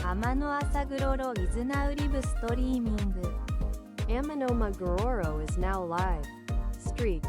浜の朝黒ろ is now live streaming. Amanoma Gororo is now live. Street.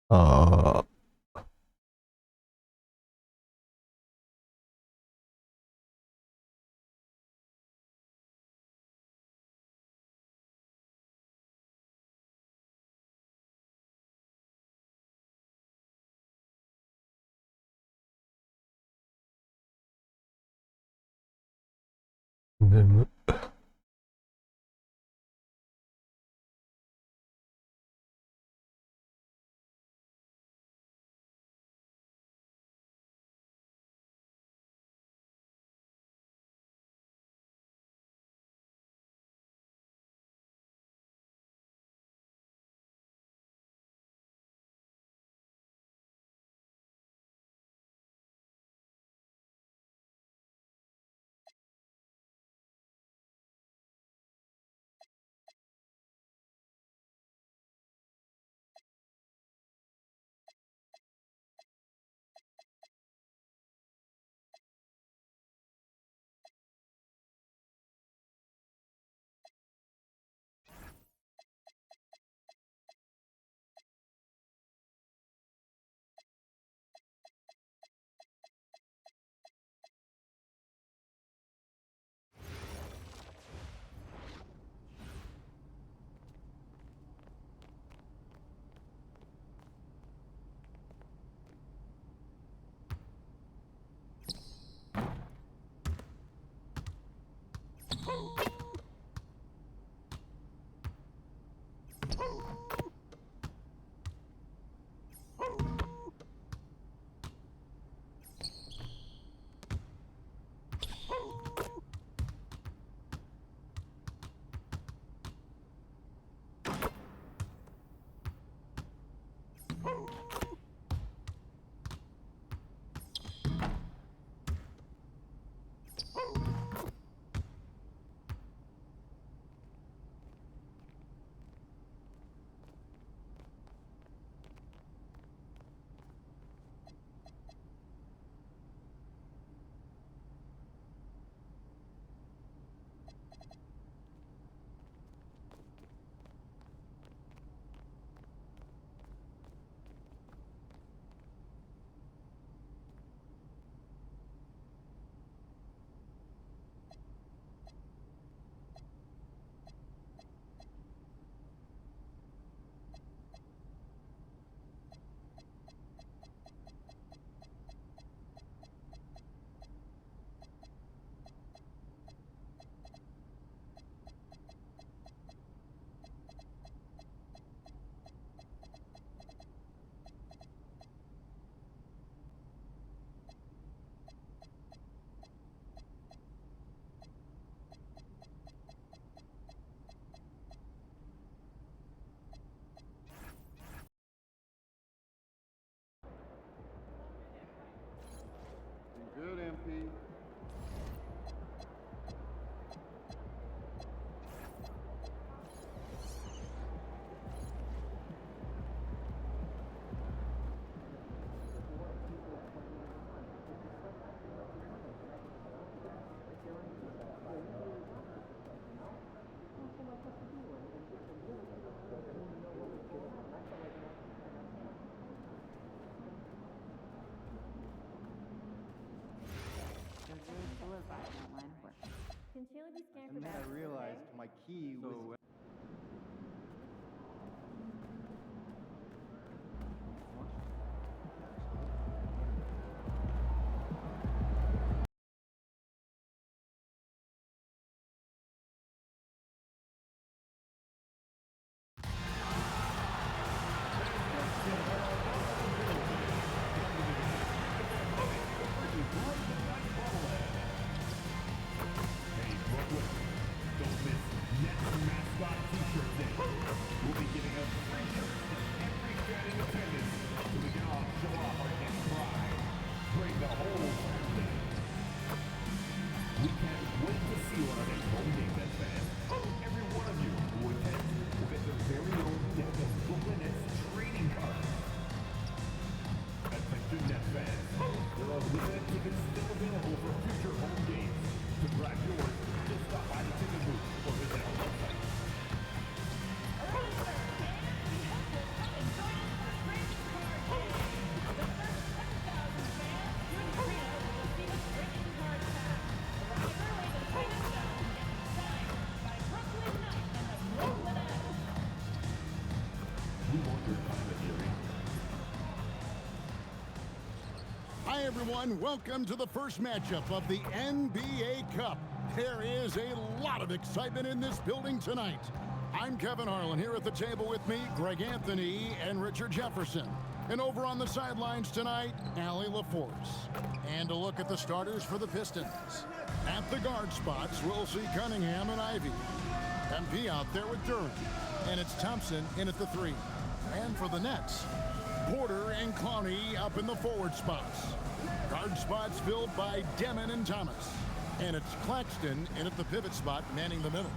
Ah. Même. And then I realized my key was... Hi everyone, welcome to the first matchup of the NBA Cup. There is a lot of excitement in this building tonight. I'm Kevin Harlan, here at the table with me, Greg Anthony and Richard Jefferson. And over on the sidelines tonight, Allie LaForce. And a look at the starters for the Pistons. At the guard spots, we'll see Cunningham and Ivy. MP out there with Durant. And it's Thompson in at the 3. And for the Nets, Porter and Clowney up in the forward spots. Guard spots filled by Demon and Thomas. And it's Claxton in at the pivot spot, manning the middle.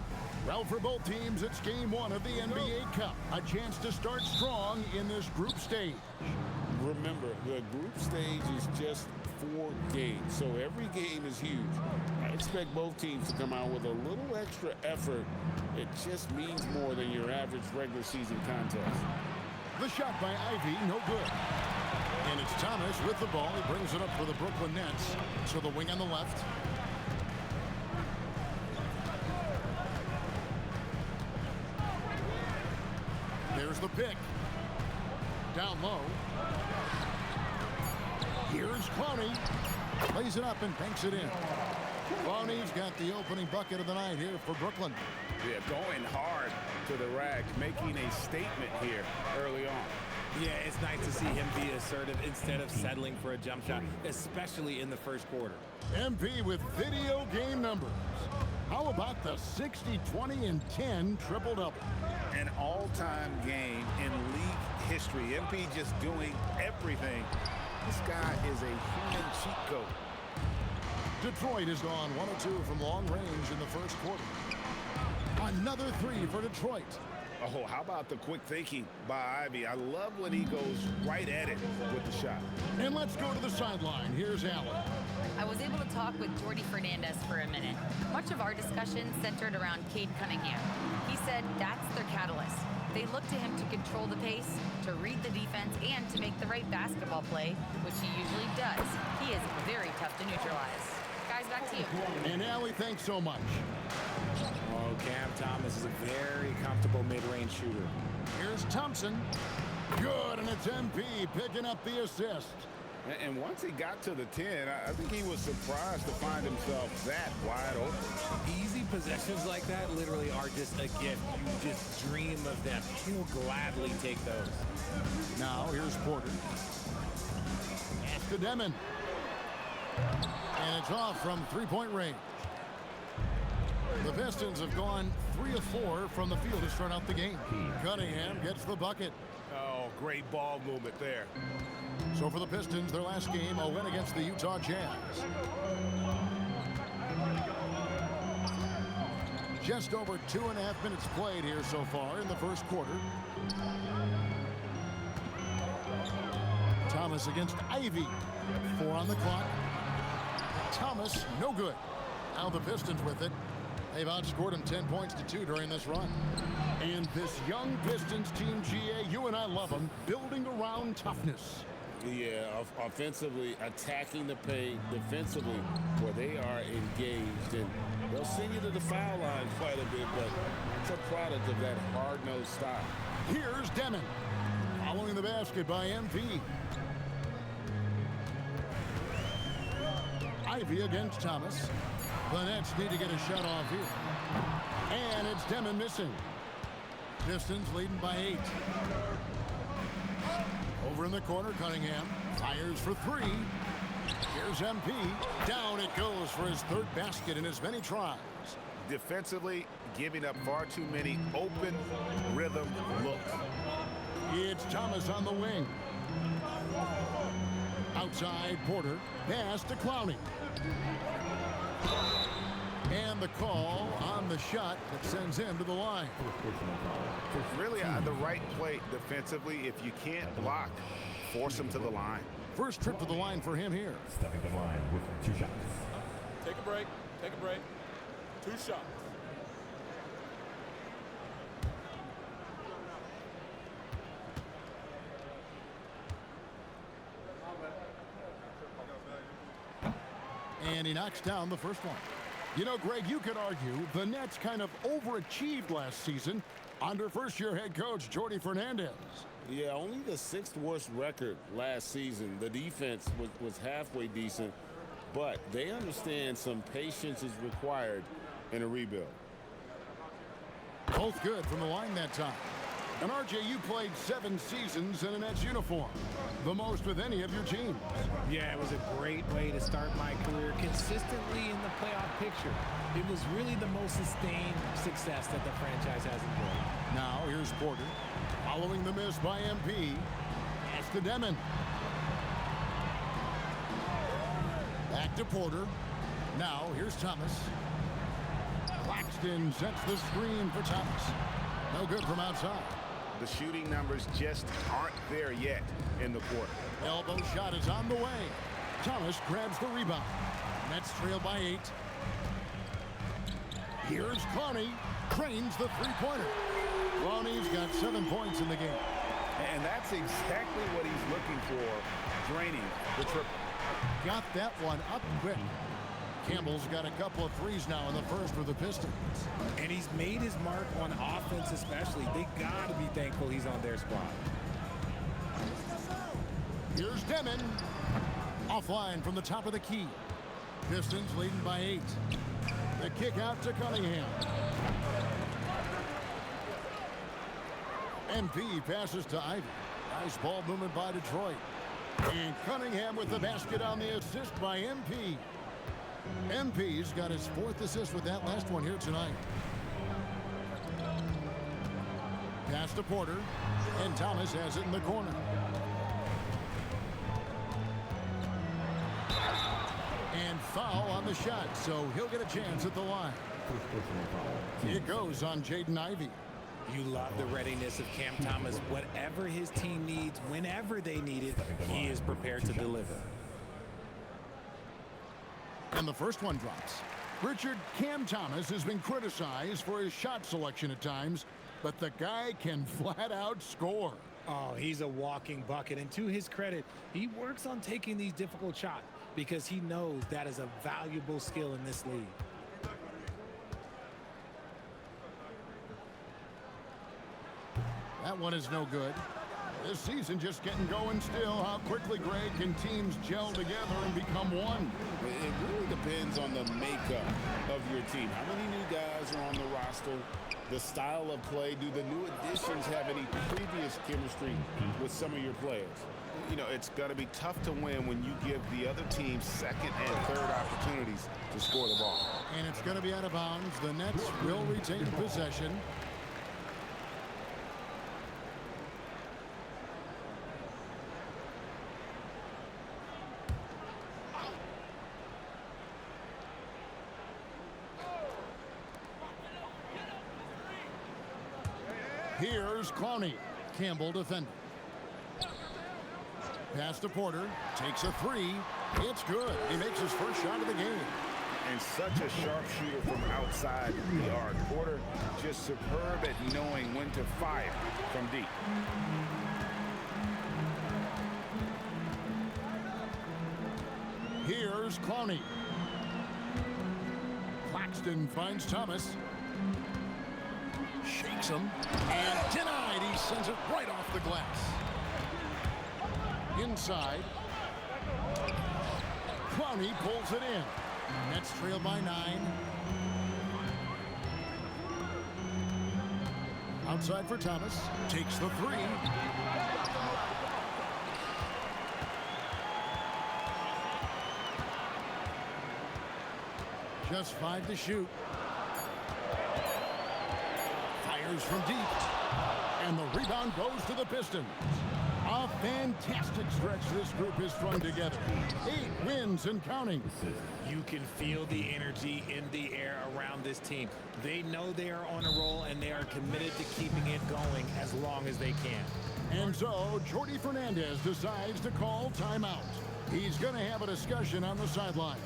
Well, for both teams, it's game 1 of the NBA Cup. A chance to start strong in this group stage. Remember, the group stage is just 4 games, so every game is huge. I expect both teams to come out with a little extra effort. It just means more than your average regular season contest. The shot by Ivy, no good. And it's Thomas with the ball. He brings it up for the Brooklyn Nets. So the wing on the left. There's the pick. Down low. Here's Clowney. Plays it up and banks it in. Clowney's got the opening bucket of the night here for Brooklyn. Yeah, going hard to the rack, making a statement here early on. Yeah, it's nice to see him be assertive instead of settling for a jump shot, especially in the first quarter. MP with video game numbers. How about the 60, 20, and 10 triple-double? An all-time game in league history. MP just doing everything. This guy is a human cheat code. Detroit has gone 1 of 2 from long range in the first quarter. Another 3 for Detroit. Oh, how about the quick thinking by Ivy? I love when he goes right at it with the shot. And let's go to the sideline. Here's Allen. I was able to talk with Jordy Fernandez for a minute. Much of our discussion centered around Cade Cunningham. He said that's their catalyst. They look to him to control the pace, to read the defense, and to make the right basketball play, which he usually does. He is very tough to neutralize. Guys, back to you. And Allie, thanks so much. Oh, Cam Thomas is a very comfortable mid-range shooter. Here's Thompson. Good, and it's MP picking up the assist. And once he got to the 10, I think he was surprised to find himself that wide open. Easy possessions like that literally are just a gift. You just dream of them. He'll gladly take those. Now, here's Porter. To Demon. And it's off from three-point range. The Pistons have gone 3 of 4 from the field to start out the game. Cunningham gets the bucket. Oh, great ball movement there. So for the Pistons, their last game, a win against the Utah Jazz. Just over 2.5 minutes played here so far in the first quarter. Thomas against Ivy. 4 on the clock. Thomas, no good. Now the Pistons with it. They've outscored him 10 points to 2 during this run. And this young Pistons team, GA, you and I love them, building around toughness. Yeah, offensively, attacking the paint, defensively, where they are engaged. And they'll send you to the foul line quite a bit, but it's a product of that hard-nosed style. Here's Demon. Following the basket by MP. Ivy against Thomas. The Nets need to get a shot off here. And it's Demon missing. Pistons leading by 8. Over in the corner, Cunningham fires for 3. Here's MP. Down it goes for his 3rd basket in as many tries. Defensively, giving up far too many open rhythm looks. It's Thomas on the wing. Outside, Porter. Pass to Clowney. And the call on the shot that sends him to the line. Really the right play defensively. If you can't block, force him to the line. First trip to the line for him here. Stepping the line with 2 shots. Take a break. Take a break. 2 shots. And he knocks down the first one. You know, Greg, you could argue the Nets kind of overachieved last season under first-year head coach Jordy Fernandez. Yeah, only the 6th worst record last season. The defense was halfway decent, but they understand some patience is required in a rebuild. Both good from the line that time. And RJ, you played 7 seasons in a Nets uniform, the most with any of your teams. Yeah, it was a great way to start my career consistently in the playoff picture. It was really the most sustained success that the franchise has enjoyed. Now here's Porter, following the miss by MP. That's to Demon. Back to Porter. Now here's Thomas. Claxton sets the screen for Thomas. No good from outside. The shooting numbers just aren't there yet in the quarter. Elbow shot is on the way. Thomas grabs the rebound. Nets trail by 8. Here's Clowney. Trains the three-pointer. Clowney's got 7 points in the game. And that's exactly what he's looking for, draining the triple. Got that one up quick. Campbell's got a couple of threes now in the first for the Pistons. And he's made his mark on offense especially. They got to be thankful he's on their squad. Here's Demon. Offline from the top of the key. Pistons leading by 8. The kick out to Cunningham. MP passes to Ivy. Nice ball movement by Detroit. And Cunningham with the basket on the assist by MP. MP's got his 4th assist with that last one here tonight. Pass to Porter. And Thomas has it in the corner. And foul on the shot, so he'll get a chance at the line. It goes on Jaden Ivey. You love the readiness of Cam Thomas. Whatever his team needs, whenever they need it, he is prepared to deliver. And the first one drops. Richard, Cam Thomas has been criticized for his shot selection at times, but the guy can flat out score. Oh, he's a walking bucket. And to his credit, he works on taking these difficult shots because he knows that is a valuable skill in this league. That one is no good. This season just getting going still. How quickly, Greg, can teams gel together and become one? It really depends on the makeup of your team. How many new guys are on the roster? The style of play. Do the new additions have any previous chemistry with some of your players? You know, it's going to be tough to win when you give the other team 2nd and 3rd opportunities to score the ball. And it's going to be out of bounds. The Nets will retain possession. Here's Clowney. Campbell defending. Pass to Porter. Takes a 3. It's good. He makes his first shot of the game. And such a sharpshooter from outside the arc. Porter just superb at knowing when to fire from deep. Here's Clowney. Claxton finds Thomas. Shakes him. And denied. He sends it right off the glass. Inside. Clowney pulls it in. Nets trail by 9. Outside for Thomas. Takes the 3. Just 5 to shoot. Fires from deep. And the rebound goes to the Pistons. A fantastic stretch this group has strung together. 8 wins and counting. You can feel the energy in the air around this team. They know they are on a roll, and they are committed to keeping it going as long as they can. And so, Jordy Fernandez decides to call timeout. He's going to have a discussion on the sideline.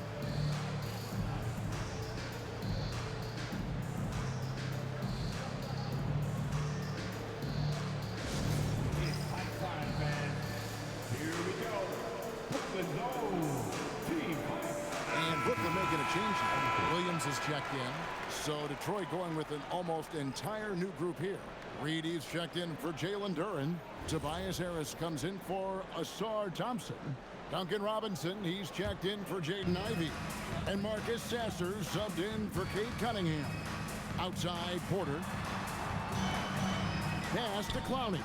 And Brooklyn making a change here. Williams is checked in. So Detroit going with an almost entire new group here. Reedy's checked in for Jalen Duren. Tobias Harris comes in for Asar Thompson. Duncan Robinson, he's checked in for Jaden Ivey. And Marcus Sasser subbed in for Cade Cunningham. Outside, Porter. Pass to Clowney.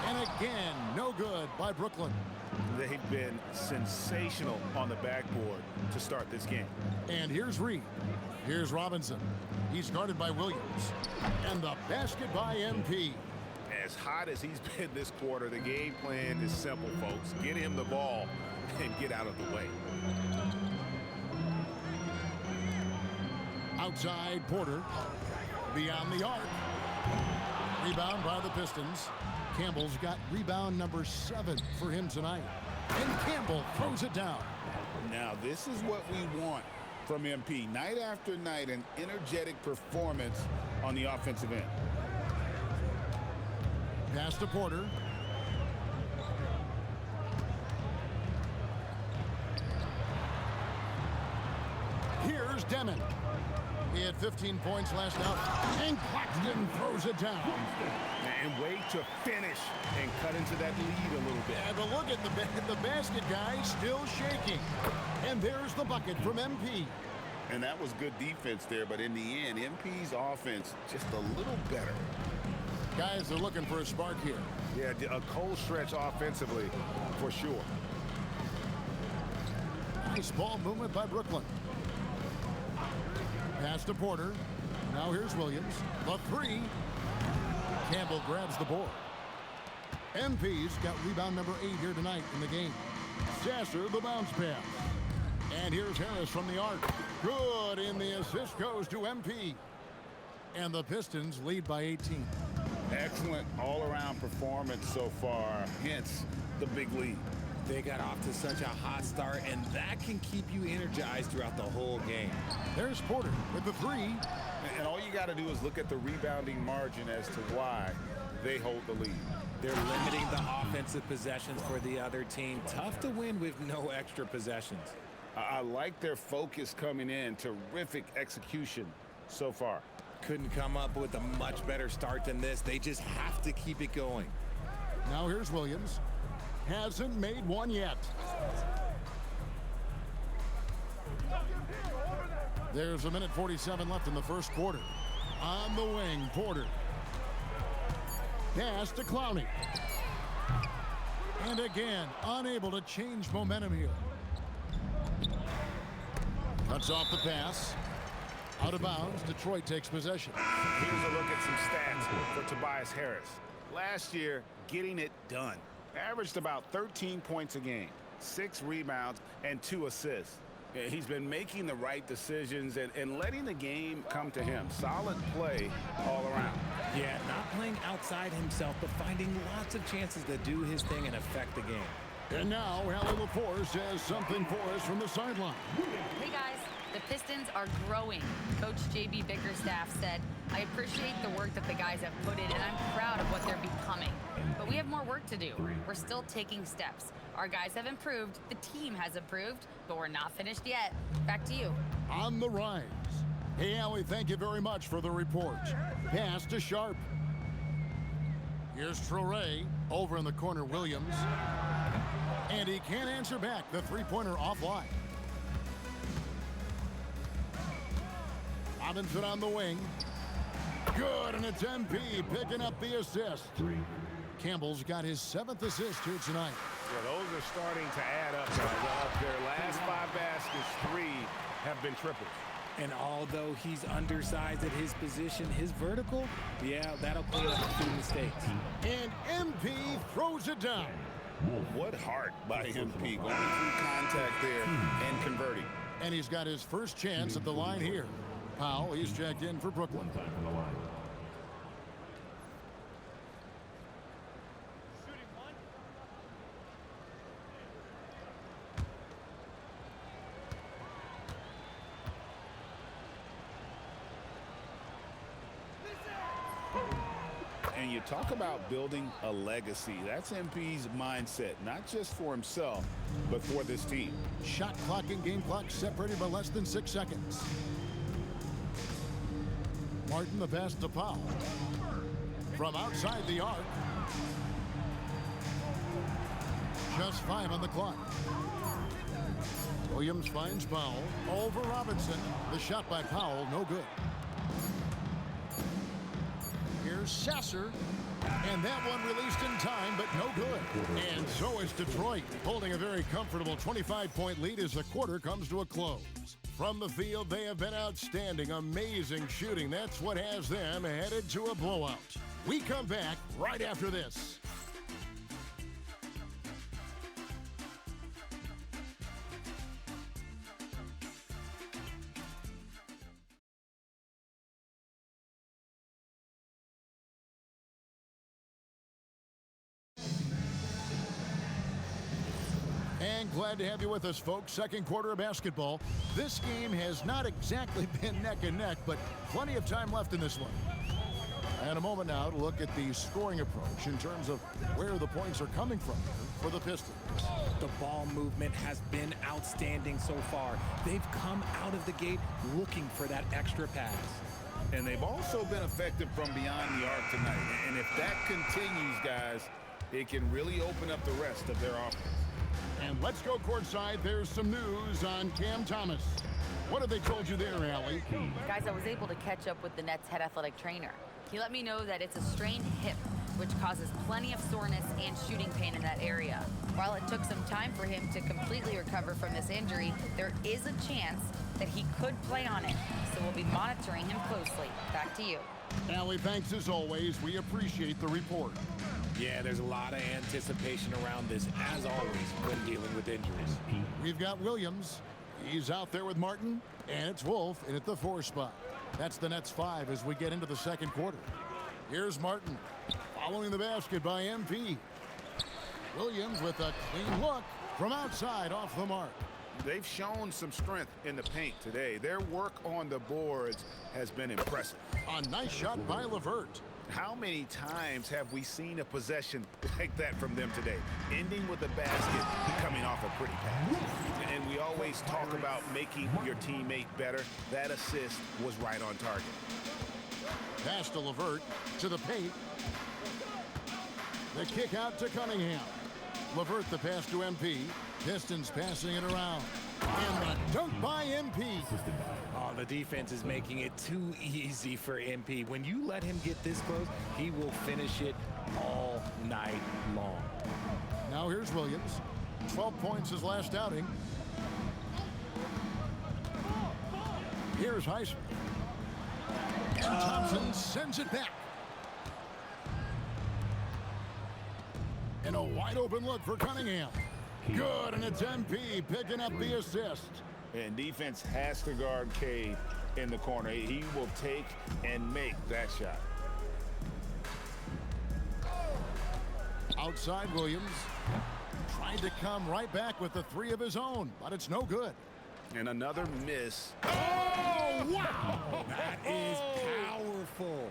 And again, no good by Brooklyn. They've been sensational on the backboard to start this game. And here's Reed. Here's Robinson. He's guarded by Williams. And the basket by MP. As hot as he's been this quarter, the game plan is simple, folks. Get him the ball and get out of the way. Outside, Porter. Beyond the arc. Rebound by the Pistons. Campbell's got rebound number 7 for him tonight. And Campbell throws it down. Now, this is what we want from MP. Night after night, an energetic performance on the offensive end. Pass to Porter. Here's Demon. He had 15 points last out. And Claxton throws it down. And way to finish and cut into that lead a little bit. Yeah, but look at the basket guy still shaking. And there's the bucket from MP. And that was good defense there, but in the end, MP's offense just a little better. Guys are looking for a spark here. Yeah, a cold stretch offensively, for sure. Nice ball movement by Brooklyn. Pass to Porter. Now here's Williams. The 3. Campbell grabs the board. MP's got rebound number 8 here tonight in the game. Sasser, the bounce pass. And here's Harris from the arc. Good, and the assist goes to MP. And the Pistons lead by 18. Excellent all-around performance so far, hence the big lead. They got off to such a hot start, and that can keep you energized throughout the whole game. There's Porter with the 3. And all you got to do is look at the rebounding margin as to why they hold the lead. They're limiting the offensive possessions for the other team. Tough to win with no extra possessions. I like their focus coming in. Terrific execution so far. Couldn't come up with a much better start than this. They just have to keep it going. Now here's Williams. Hasn't made one yet. There's 1:47 left in the first quarter. On the wing, Porter. Pass to Clowney. And again, unable to change momentum here. Cuts off the pass. Out of bounds, Detroit takes possession. Here's a look at some stats for Tobias Harris. Last year, getting it done. Averaged about 13 points a game, 6 rebounds, and 2 assists. He's been making the right decisions and letting the game come to him. Solid play all around. Yeah, not playing outside himself, but finding lots of chances to do his thing and affect the game. And now, Allie LaForce has something for us from the sideline. Hey, guys. The Pistons are growing. Coach J.B. Bickerstaff said, "I appreciate the work that the guys have put in, and I'm proud of what they're becoming. But we have more work to do. We're still taking steps. Our guys have improved, the team has improved, but we're not finished yet." Back to you. On the rise. Hey, Allie, thank you very much for the report. Pass to Sharp. Here's Traoré. Over in the corner, Williams. And he can't answer back. The three-pointer offline. Robinson on the wing. Good, and it's MP picking up the assist. Campbell's got his 7th assist here tonight. Yeah, those are starting to add up. Their last 5 baskets, 3 have been triples. And although he's undersized at his position, his vertical, yeah, that'll clean up a few mistakes. And MP throws it down. What heart by MP, going through contact there and converting. And he's got his first chance at the line here. Powell, he's checked in for Brooklyn. Time for the line. And you talk about building a legacy. That's MP's mindset, not just for himself, but for this team. Shot clock and game clock separated by less than 6 seconds. Martin, the pass to Powell. From outside the arc. Just 5 on the clock. Williams finds Powell. Over Robinson. The shot by Powell, no good. Here's Sasser. And that one released in time, but no good. And so is Detroit, holding a very comfortable 25-point lead as the quarter comes to a close. From the field, they have been outstanding, amazing shooting. That's what has them headed to a blowout. We come back right after this. And glad to have you with us, folks. Second quarter of basketball. This game has not exactly been neck and neck, but plenty of time left in this one. And a moment now to look at the scoring approach in terms of where the points are coming from for the Pistons. The ball movement has been outstanding so far. They've come out of the gate looking for that extra pass. And they've also been effective from beyond the arc tonight. And if that continues, guys, it can really open up the rest of their offense. And let's go courtside. There's some news on Cam Thomas. What have they told you there, Allie? Guys, I was able to catch up with the Nets head athletic trainer. He let me know that it's a strained hip, which causes plenty of soreness and shooting pain in that area. While it took some time for him to completely recover from this injury, there is a chance that he could play on it. So we'll be monitoring him closely. Back to you. Allie, thanks as always. We appreciate the report. Yeah, there's a lot of anticipation around this, as always, when dealing with injuries. We've got Williams. He's out there with Martin, and it's Wolf in at the 4 spot. That's the Nets 5 as we get into the second quarter. Here's Martin, following the basket by MP. Williams with a clean look from outside off the mark. They've shown some strength in the paint today. Their work on the boards has been impressive. A nice shot by LeVert. How many times have we seen a possession like that from them today? Ending with a basket, coming off a pretty pass. And we always talk about making your teammate better. That assist was right on target. Pass to LeVert, to the paint. The kick out to Cunningham. LeVert the pass to MP. Pistons passing it around. And the dunk by MP. Oh, the defense is making it too easy for MP. When you let him get this close, he will finish it all night long. Now here's Williams. 12 points his last outing. Here's Highsmith. And Thompson sends it back. And a wide open look for Cunningham. Good, and it's MP picking up the assist. And defense has to guard Cade in the corner. He will take and make that shot. Outside Williams. Trying to come right back with the 3 of his own, but it's no good. And another miss. Oh, wow! That is powerful.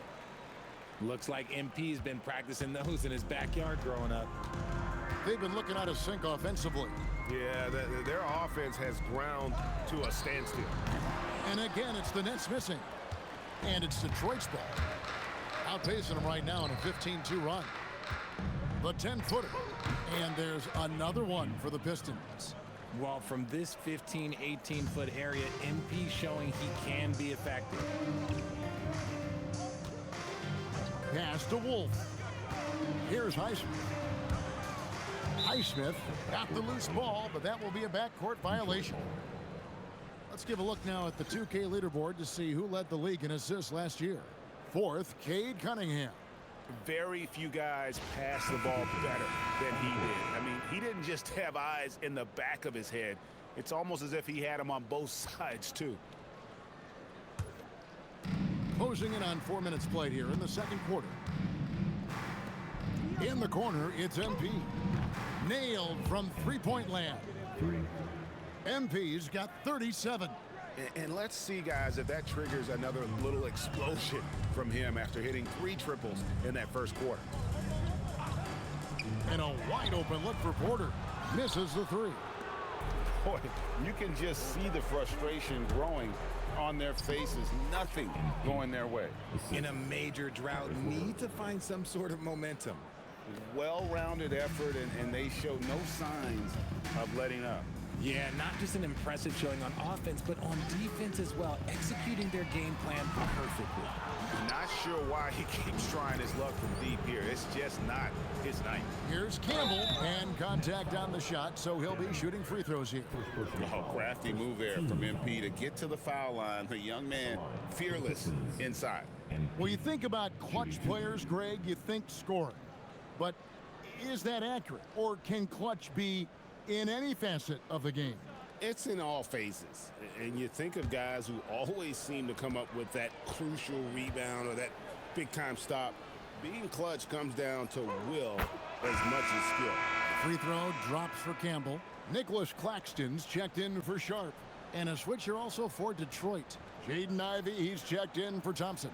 Looks like MP's been practicing those in his backyard growing up. They've been looking out of sync offensively. Yeah, their offense has ground to a standstill. And again, it's the Nets missing. And it's Detroit's ball. Outpacing them right now in a 15-2 run. The 10-footer. And there's another one for the Pistons. Well, from this 15, 18-foot area, MP showing he can be effective. Pass to Wolf. Here's Highsmith. Highsmith got the loose ball, but that will be a backcourt violation. Let's give a look now at the 2K leaderboard to see who led the league in assists last year. Fourth, Cade Cunningham. Very few guys pass the ball better than he did. I mean, he didn't just have eyes in the back of his head. It's almost as if he had them on both sides, too. Closing in on 4 minutes played here in the second quarter. In the corner, it's MP. Nailed from three-point land. MP's got 37. And let's see, guys, if that triggers another little explosion from him after hitting 3 triples in that first quarter. And a wide-open look for Porter. Misses the three. Boy, you can just see the frustration growing on their faces. Nothing going their way. In a major drought, need to find some sort of momentum. Well-rounded effort, and they show no signs of letting up. Yeah, not just an impressive showing on offense, but on defense as well, executing their game plan perfectly. Not sure why he keeps trying his luck from deep here. It's just not his night. Here's Campbell, and contact on the shot, so he'll be shooting free throws here. Oh, crafty move there from MP to get to the foul line. The young man, fearless inside. When you think about clutch players, Greg, you think scoring. But is that accurate? Or can clutch be in any facet of the game? It's in all phases. And you think of guys who always seem to come up with that crucial rebound or that big-time stop. Being clutch comes down to will as much as skill. Free throw drops for Campbell. Nicholas Claxton's checked in for Sharp. And a switcher also for Detroit. Jaden Ivey, he's checked in for Thompson.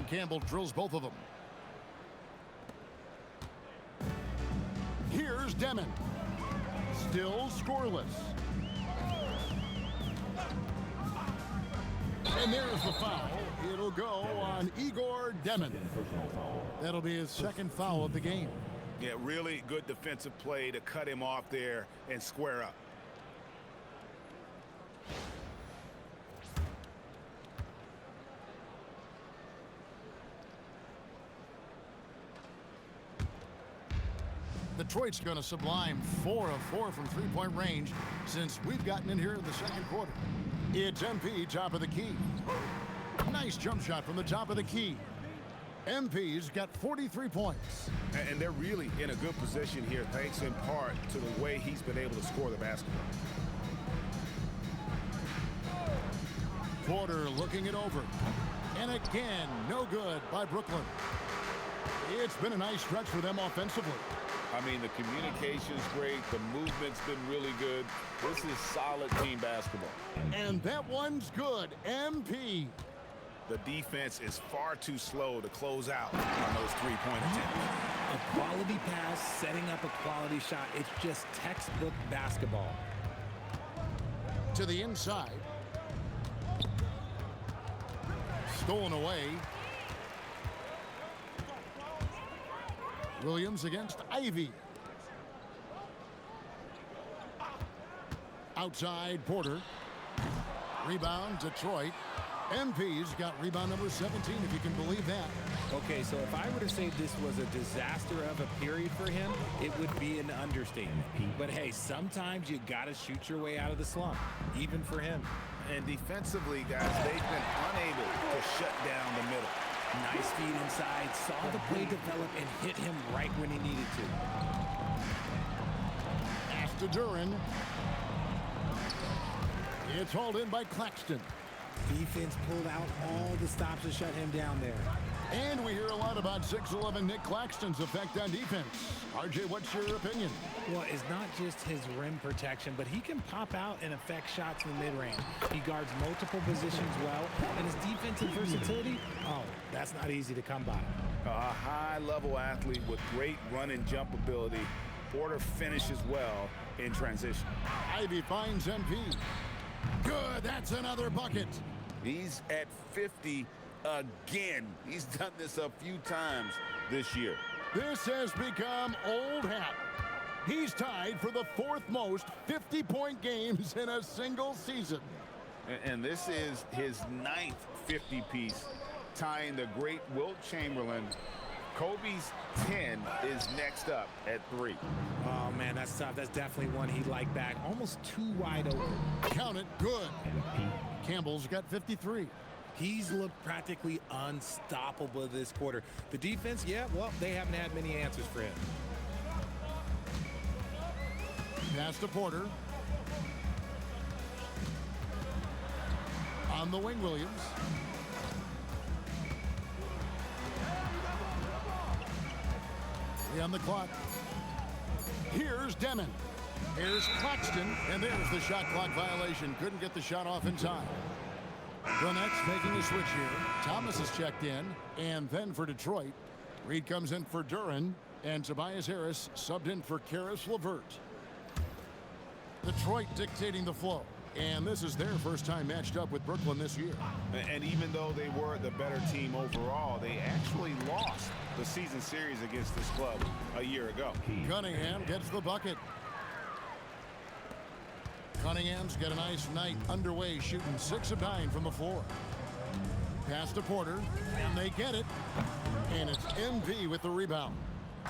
Campbell drills both of them. Here's Demon. Still scoreless. And there's the foul. It'll go on Igor Demon. That'll be his second foul of the game. Yeah, really good defensive play to cut him off there and square up. Detroit's going to sublime 4 of 4 from three-point range since we've gotten in here in the second quarter. It's MP, top of the key. Nice jump shot from the top of the key. MP's got 43 points. And they're really in a good position here, thanks in part to the way he's been able to score the basketball. Porter looking it over. And again, no good by Brooklyn. It's been a nice stretch for them offensively. I mean, the communication's great. The movement's been really good. This is solid team basketball. And that one's good. MP. The defense is far too slow to close out on those three-point attempts. A quality pass, setting up a quality shot. It's just textbook basketball. To the inside. Stolen away. Williams against Ivy. Outside, Porter. Rebound, Detroit. MP's got rebound number 17, if you can believe that. Okay, so if I were to say this was a disaster of a period for him, it would be an understatement. But hey, sometimes you got to shoot your way out of the slump, even for him. And defensively, guys, they've been unable to shut down the middle. Nice feed inside, saw the play develop and hit him right when he needed to. Pass to Duran. It's hauled in by Claxton. Defense pulled out all the stops to shut him down there. And we hear a lot about 6'11" Nick Claxton's effect on defense. RJ, what's your opinion? Well, it's not just his rim protection, but he can pop out and affect shots in the mid-range. He guards multiple positions well, and his defensive versatility, oh, that's not easy to come by. A high-level athlete with great run and jump ability. Porter finishes well in transition. Ivy finds MP. Good, that's another bucket. He's at 50 again. He's done this a few times this year. This has become old hat. He's tied for the 4th most 50-point games in a single season. And this is his 9th 50-piece, tying the great Wilt Chamberlain. Kobe's 10 is next up at 3. Oh, man, that's tough. That's definitely one he'd like back. Almost too wide open. Count it, good. Campbell's got 53. He's looked practically unstoppable this quarter. The defense, yeah, well, they haven't had many answers for him. Pass to Porter. On the wing, Williams. On the clock. Here's Demon. Here's Claxton, and there's the shot clock violation. Couldn't get the shot off in time. The Nets making a switch here. Thomas is checked in, and then for Detroit, Reed comes in for Duran, and Tobias Harris subbed in for Karis LeVert. Detroit dictating the flow, and this is their first time matched up with Brooklyn this year. And even though they were the better team overall, they actually lost the season series against this club a year ago. Cunningham gets the bucket. Cunningham's got a nice night underway, shooting 6 of 9 from the floor. Pass to Porter, and they get it. And it's MV with the rebound.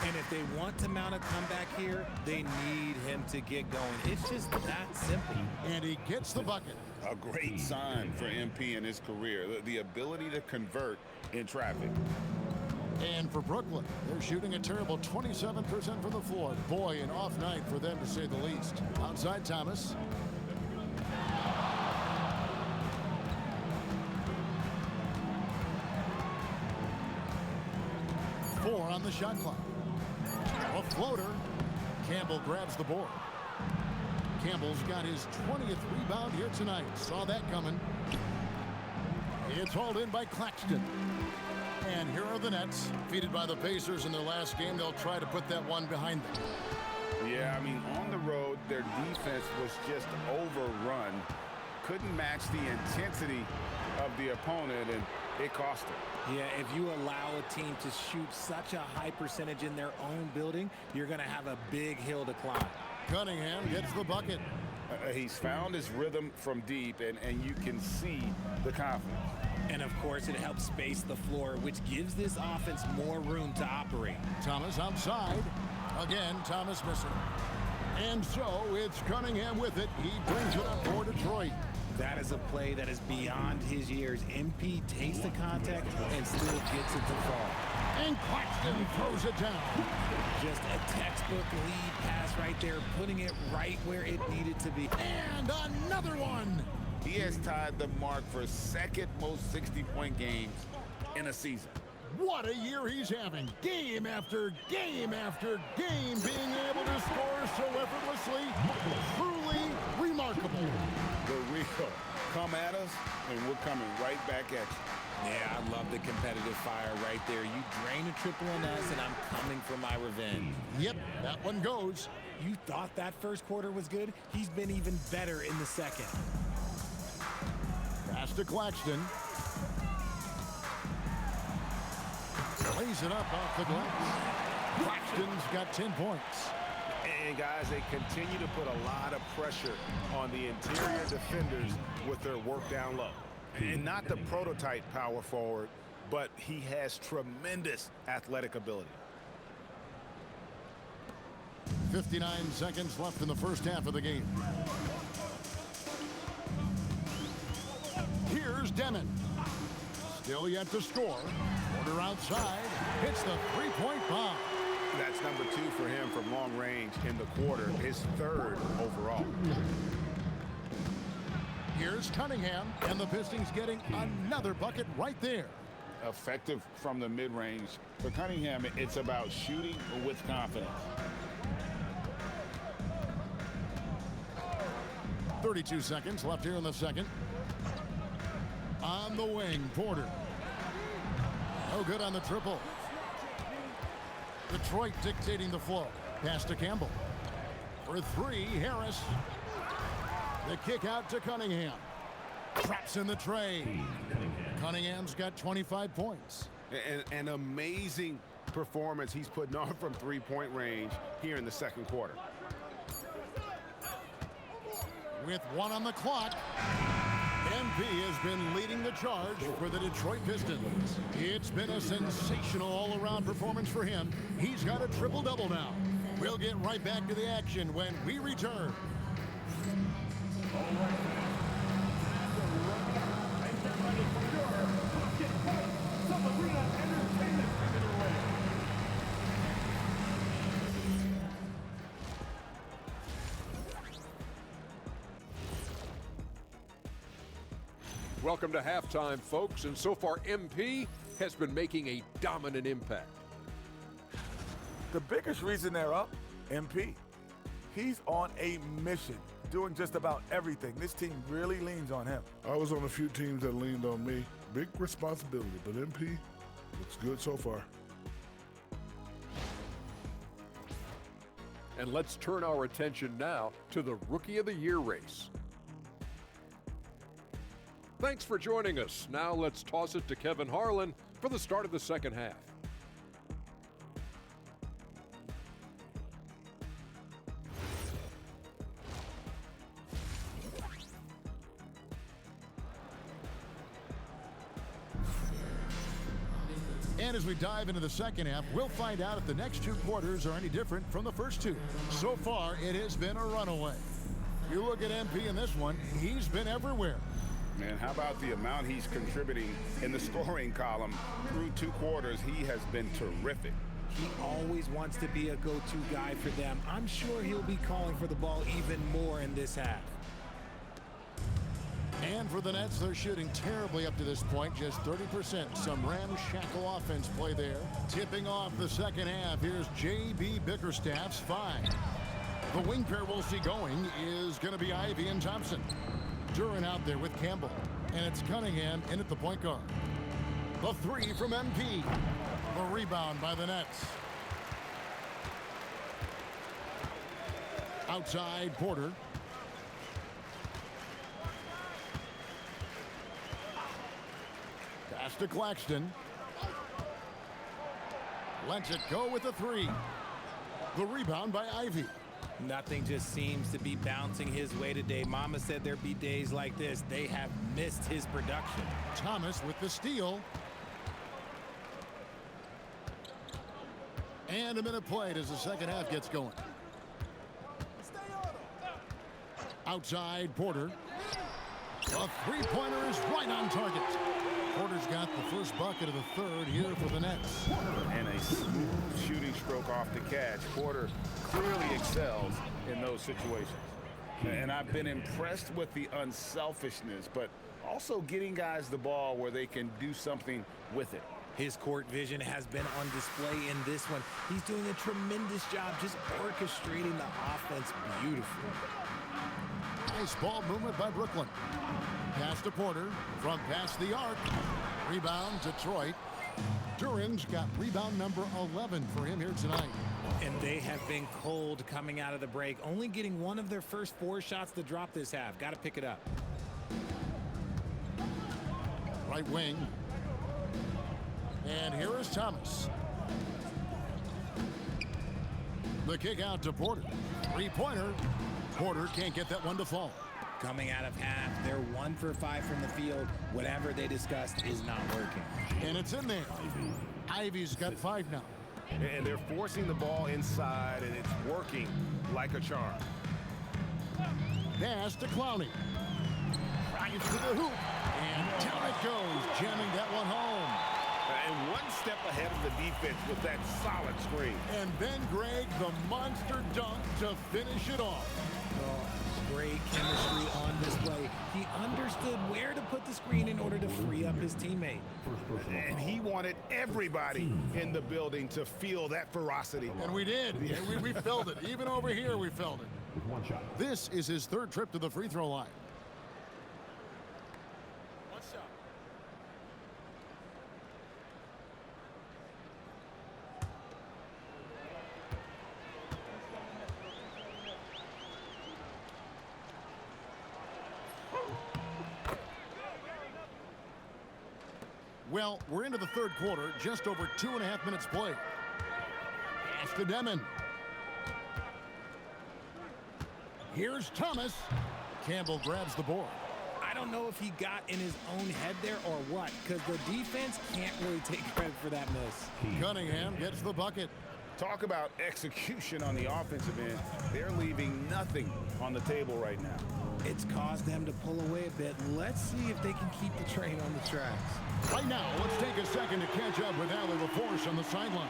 And if they want to mount a comeback here, they need him to get going. It's just that simple. And he gets the bucket. A great sign for MP in his career, the ability to convert in traffic. And for Brooklyn, they're shooting a terrible 27% from the floor. Boy, an off night for them, to say the least. Outside Thomas. Four on the shot clock. A floater. Campbell grabs the board. Campbell's got his 20th rebound here tonight. Saw that coming. It's hauled in by Claxton. And here are the Nets, defeated by the Pacers in their last game. They'll try to put that one behind them. Yeah, I mean, on the road, their defense was just overrun. Couldn't match the intensity of the opponent, and it cost them. Yeah, if you allow a team to shoot such a high percentage in their own building, you're going to have a big hill to climb. Cunningham gets the bucket. He's found his rhythm from deep, and you can see the confidence. And, of course, it helps space the floor, which gives this offense more room to operate. Thomas outside. Again, Thomas missing. And so it's Cunningham with it. He brings it up for Detroit. That is a play that is beyond his years. MP takes the contact and still gets it to fall. And Claxton throws it down. Just a textbook lead pass right there, putting it right where it needed to be. And another one. He has tied the mark for second most 60-point games in a season. What a year he's having. Game after game after game, being able to score so effortlessly. Truly remarkable. The real come at us, and we're coming right back at you. Yeah, I love the competitive fire right there. You drain a triple on us, and I'm coming for my revenge. Yep, that one goes. You thought that first quarter was good? He's been even better in the second. Pass to Claxton. Lays it up off the glass. Claxton's got 10 points. And guys, they continue to put a lot of pressure on the interior defenders with their work down low. And not the prototype power forward, but he has tremendous athletic ability. 59 seconds left in the first half of the game. Here's Demon. Still yet to score. Porter outside. Hits the three-point bomb. That's number 2 for him from long range in the quarter, his 3rd overall. Here's Cunningham, and the Pistons getting another bucket right there. Effective from the mid-range. For Cunningham, it's about shooting with confidence. 32 seconds left here in the second. On the wing, Porter. No good on the triple. Detroit dictating the flow. Pass to Campbell. For three, Harris. The kick out to Cunningham. Traps in the tray. Cunningham's got 25 points. An amazing performance he's putting on from three-point range here in the second quarter. With one on the clock, MP has been leading the charge for the Detroit Pistons. It's been a sensational all-around performance for him. He's got a triple-double now. We'll get right back to the action when we return. Welcome to halftime, folks, and so far MP has been making a dominant impact. The biggest reason they're up, MP. He's on a mission, doing just about everything. This team really leans on him. I was on a few teams that leaned on me. Big responsibility, but MP looks good so far. And let's turn our attention now to the Rookie of the Year race. Thanks for joining us. Now let's toss it to Kevin Harlan for the start of the second half. And as we dive into the second half, we'll find out if the next two quarters are any different from the first two. So far, it has been a runaway. You look at MP in this one, he's been everywhere. Man, how about the amount he's contributing in the scoring column? Through two quarters, he has been terrific. He always wants to be a go-to guy for them. I'm sure he'll be calling for the ball even more in this half. And for the Nets, they're shooting terribly up to this point, just 30%. Some ramshackle offense play there. Tipping off the second half, here's J.B. Bickerstaff's five. The wing pair we'll see going is going to be Ivy and Thompson. Duran out there with Campbell, and it's Cunningham in at the point guard. The three from MP. The rebound by the Nets. Outside, Porter. Pass to Claxton. Lets it go with the three. The rebound by Ivy. Nothing just seems to be bouncing his way today. Mama said there'd be days like this. They have missed his production. Thomas with the steal. And a minute played as the second half gets going. Outside, Porter. A three-pointer is right on target. Porter's got the first bucket of the third here for the Nets. And a smooth shooting stroke off the catch. Porter clearly excels in those situations. And I've been impressed with the unselfishness, but also getting guys the ball where they can do something with it. His court vision has been on display in this one. He's doing a tremendous job just orchestrating the offense beautifully. Nice ball movement by Brooklyn. Pass to Porter from past the arc. Rebound, Detroit. Duran's got rebound number 11 for him here tonight. And they have been cold coming out of the break, only getting one of their first four shots to drop this half. Got to pick it up. Right wing. And here is Thomas. The kick out to Porter. Three-pointer. Porter can't get that one to fall. Coming out of half, they're 1 for 5 from the field. Whatever they discussed is not working. And it's in there. Ivy's got 5 now. And they're forcing the ball inside, and it's working like a charm. Pass to Clowney. Right to the hoop. And down it goes, jamming that one home. And one step ahead of the defense with that solid screen. And then Greg, the monster dunk to finish it off. Great chemistry on display. He up his teammate. And he wanted everybody in the building to feel that ferocity. And we did. We felt it. Even over here, we felt it. With one shot. This is his third trip to the free throw line. One shot. Well, we're into the third quarter, just over 2.5 minutes played. Pass to Demon. Here's Thomas. Campbell grabs the board. I don't know if he got in his own head there or what, because the defense can't really take credit for that miss. Cunningham gets the bucket. Talk about execution on the offensive end. They're leaving nothing on the table right now. It's caused them to pull away a bit. Let's see if they can keep the train on the tracks. Right now, let's take a second to catch up with Allie LaForce on the sidelines.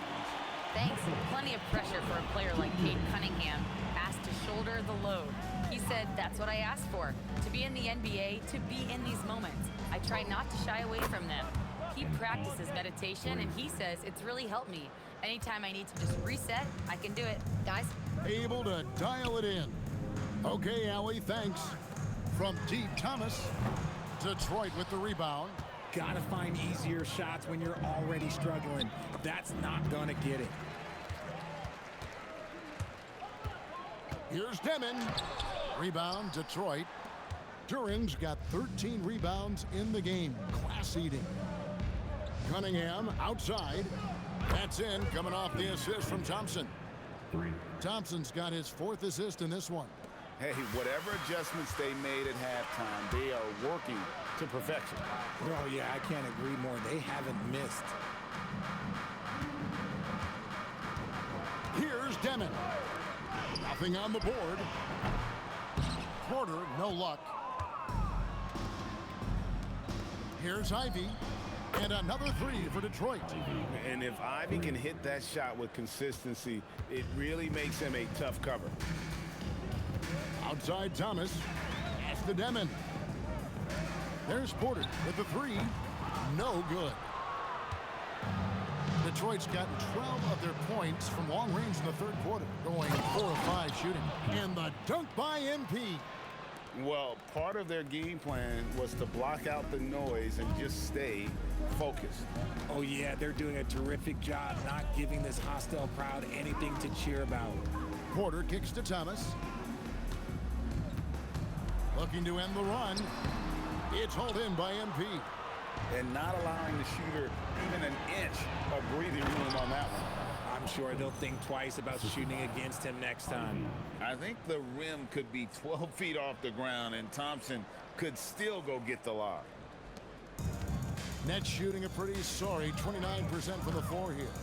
Thanks. Plenty of pressure for a player like Cade Cunningham, asked to shoulder the load. He said, that's what I asked for, to be in the NBA, to be in these moments. I try not to shy away from them. He practices meditation, and he says it's really helped me. Anytime I need to just reset, I can do it. Guys? Able to dial it in. Okay, Allie, thanks. From deep, Thomas. Detroit with the rebound. Gotta find easier shots when you're already struggling. That's not gonna get it. Here's Demon. Rebound, Detroit. Duran's got 13 rebounds in the game. Class eating. Cunningham outside. That's in, coming off the assist from Thompson. Thompson's got his fourth assist in this one. Hey, whatever adjustments they made at halftime, they are working to perfection. Oh, yeah, I can't agree more. They haven't missed. Here's Demon. Nothing on the board. Porter, no luck. Here's Ivy. And another three for Detroit. And if Ivy can hit that shot with consistency, it really makes him a tough cover. Outside Thomas. Pass to Demon. There's Porter with the three. No good. Detroit's gotten 12 of their points from long range in the third quarter, going 4 of 5 shooting. And the dunk by MP. Well, part of their game plan was to block out the noise and just stay focused. Oh, yeah, they're doing a terrific job not giving this hostile crowd anything to cheer about. Porter kicks to Thomas. Looking to end the run. It's hauled in by MP. And not allowing the shooter even an inch of breathing room on that one. I'm sure they'll think twice about shooting against him next time. I think the rim could be 12 feet off the ground, and Thompson could still go get the lob. Net shooting a pretty sorry 29% from the floor here.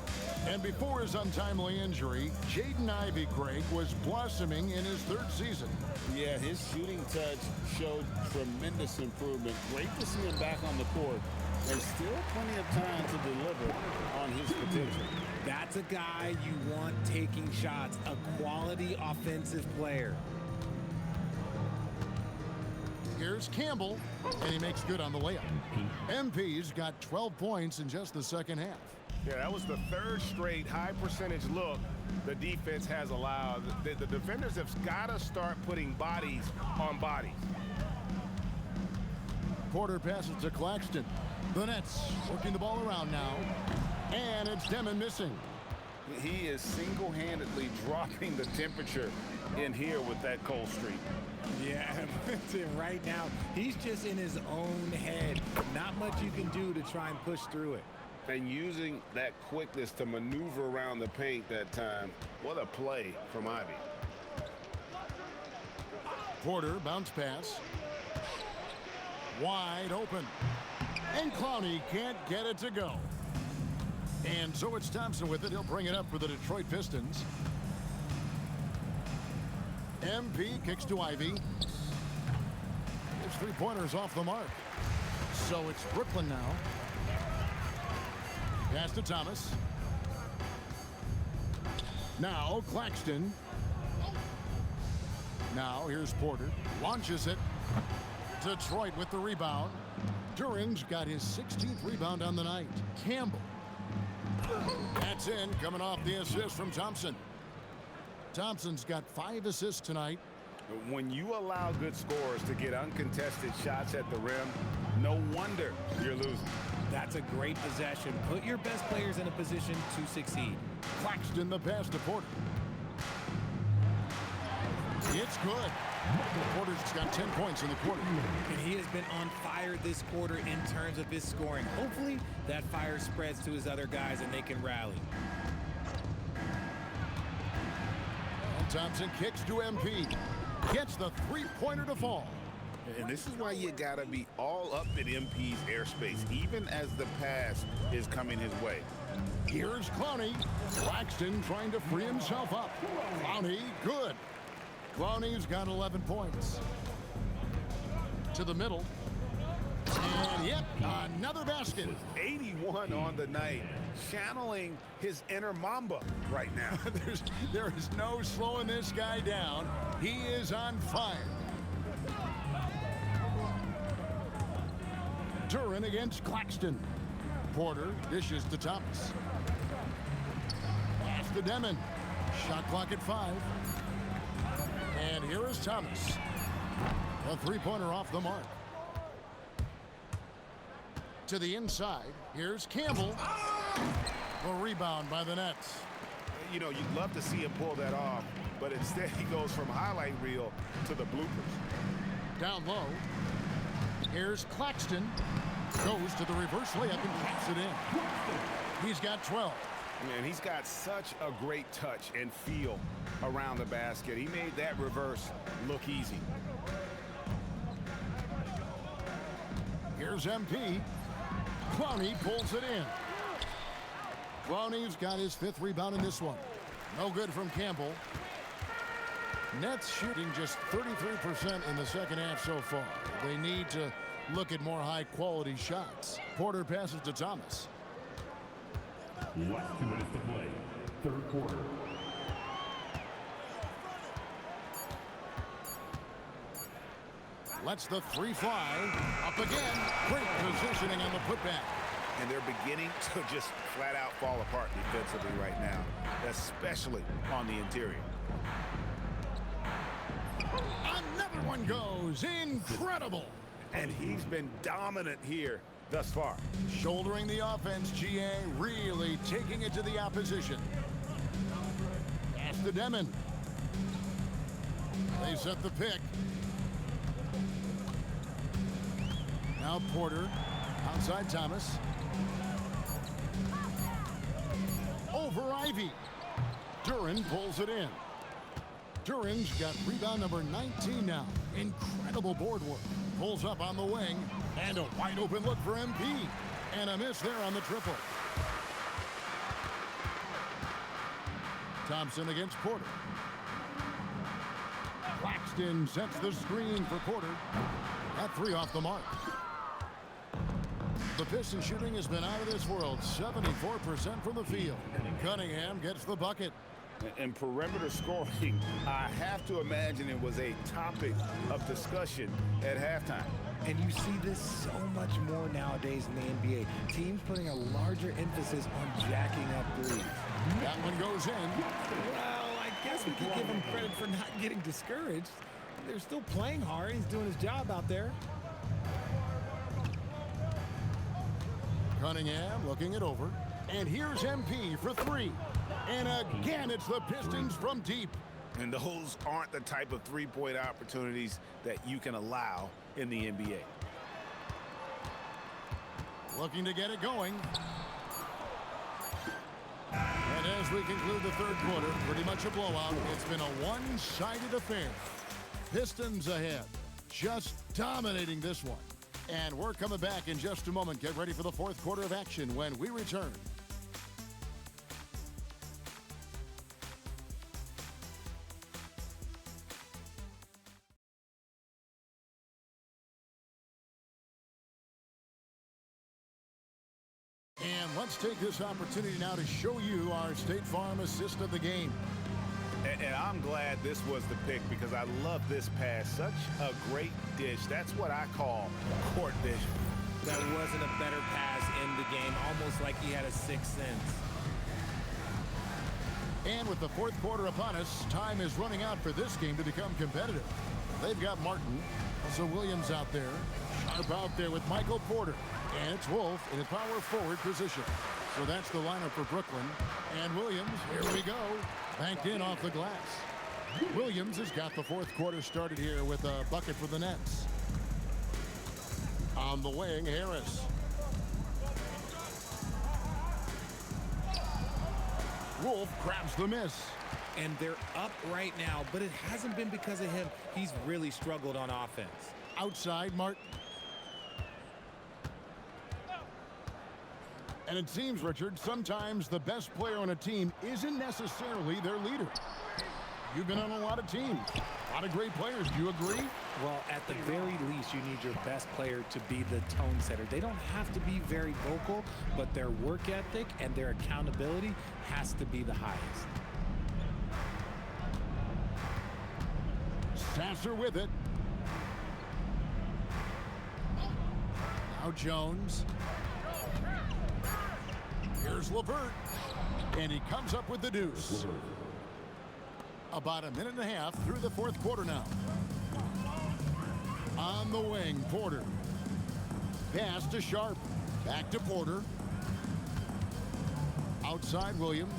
And before his untimely injury, Jaden Ivey, Greg, was blossoming in his third season. Yeah, his shooting touch showed tremendous improvement. Great to see him back on the court, and still plenty of time to deliver on his potential. That's a guy you want taking shots, a quality offensive player. Here's Campbell, and he makes good on the layup. MP's got 12 points in just the second half. Yeah, that was the third straight high percentage look the defense has allowed. The defenders have got to start putting bodies on bodies. Porter passes to Claxton. The Nets working the ball around now. And it's Demon missing. He is single-handedly dropping the temperature in here with that cold streak. Yeah, right now, he's just in his own head. Not much you can do to try and push through it. And using that quickness to maneuver around the paint that time. What a play from Ivy. Porter, bounce pass. Wide open. And Clowney can't get it to go. And so it's Thompson with it. He'll bring it up for the Detroit Pistons. MP kicks to Ivy. His three-pointers off the mark. So it's Brooklyn now. Pass to Thomas. Now Claxton. Now here's Porter. Launches it. Detroit with the rebound. Duran's got his 16th rebound on the night. Campbell. That's in, coming off the assist from Thompson. Thompson's got 5 assists tonight. When you allow good scorers to get uncontested shots at the rim, no wonder you're losing. That's a great possession. Put your best players in a position to succeed. Claxton the pass to Porter. It's good. Porter's got 10 points in the quarter. And he has been on fire this quarter in terms of his scoring. Hopefully that fire spreads to his other guys and they can rally. And Thompson kicks to MP. Gets the three-pointer to fall. And this is why you gotta be all up in MP's airspace, even as the pass is coming his way. Here's Clowney. Claxton trying to free himself up. Clowney, good. Clowney's got 11 points. To the middle. And yep, another basket. 81 on the night, channeling his inner Mamba right now. There is no slowing this guy down. He is on fire. Duran against Claxton. Porter dishes to Thomas. Pass to Demon. Shot clock at 5. And here is Thomas. A three-pointer off the mark. To the inside, here's Campbell. The rebound by the Nets. You know, you'd love to see him pull that off, but instead he goes from highlight reel to the bloopers. Down low, here's Claxton. Goes to the reverse layup and caps it in. He's got 12. Man, he's got such a great touch and feel around the basket. He made that reverse look easy. Here's MP. Clowney pulls it in. Clowney's got his 5th rebound in this one. No good from Campbell. Nets shooting just 33% in the second half so far. They need to look at more high-quality shots. Porter passes to Thomas. Last 2 minutes to play. Third quarter. Lets the 3 fly. Up again. Great positioning on the putback. And they're beginning to just flat out fall apart defensively right now, especially on the interior. Another one goes. Incredible. And he's been dominant here thus far. Shouldering the offense, GA really taking it to the opposition. Pass to Demon. They set the pick. Now Porter, outside Thomas. Over Ivy. Duran pulls it in. Duran's got rebound number 19 now. Incredible board work. Pulls up on the wing. And a wide open look for MP. And a miss there on the triple. Thompson against Porter. Claxton sets the screen for Porter. That 3 off the mark. The Piston shooting has been out of this world. 74% from the field. Cunningham gets the bucket. And perimeter scoring, I have to imagine it was a topic of discussion at halftime. And you see this so much more nowadays in the NBA. Teams putting a larger emphasis on jacking up threes. That one goes in. Well, I guess we could give him credit for not getting discouraged. They're still playing hard. He's doing his job out there. Cunningham looking it over. And here's MP for 3. And again, it's the Pistons from deep. And those aren't the type of three-point opportunities that you can allow in the NBA. Looking to get it going. And as we conclude the third quarter, pretty much a blowout. It's been a one-sided affair. Pistons ahead, just dominating this one. And we're coming back in just a moment. Get ready for the fourth quarter of action when we return. And let's take this opportunity now to show you our State Farm assist of the game. And I'm glad this was the pick because I love this pass. Such a great dish. That's what I call court vision. That wasn't a better pass in the game, almost like he had a sixth sense. And with the fourth quarter upon us, time is running out for this game to become competitive. They've got Martin, also Williams out there, Sharp out there with Michael Porter, and it's Wolf in a power forward position. So that's the lineup for Brooklyn. And Williams, here we go, banked in off the glass. Williams has got the fourth quarter started here with a bucket for the Nets. On the wing, Harris. Wolf grabs the miss. And they're up right now, but it hasn't been because of him. He's really struggled on offense. Outside, Martin. And it seems, Richard, sometimes the best player on a team isn't necessarily their leader. You've been on a lot of teams, a lot of great players. Do you agree? Well, at the very least, you need your best player to be the tone setter. They don't have to be very vocal, but their work ethic and their accountability has to be the highest. Sasser with it. Now Jones. Here's LeVert. And he comes up with the deuce. About a minute and a half through the fourth quarter now. On the wing, Porter. Pass to Sharp. Back to Porter. Outside, Williams.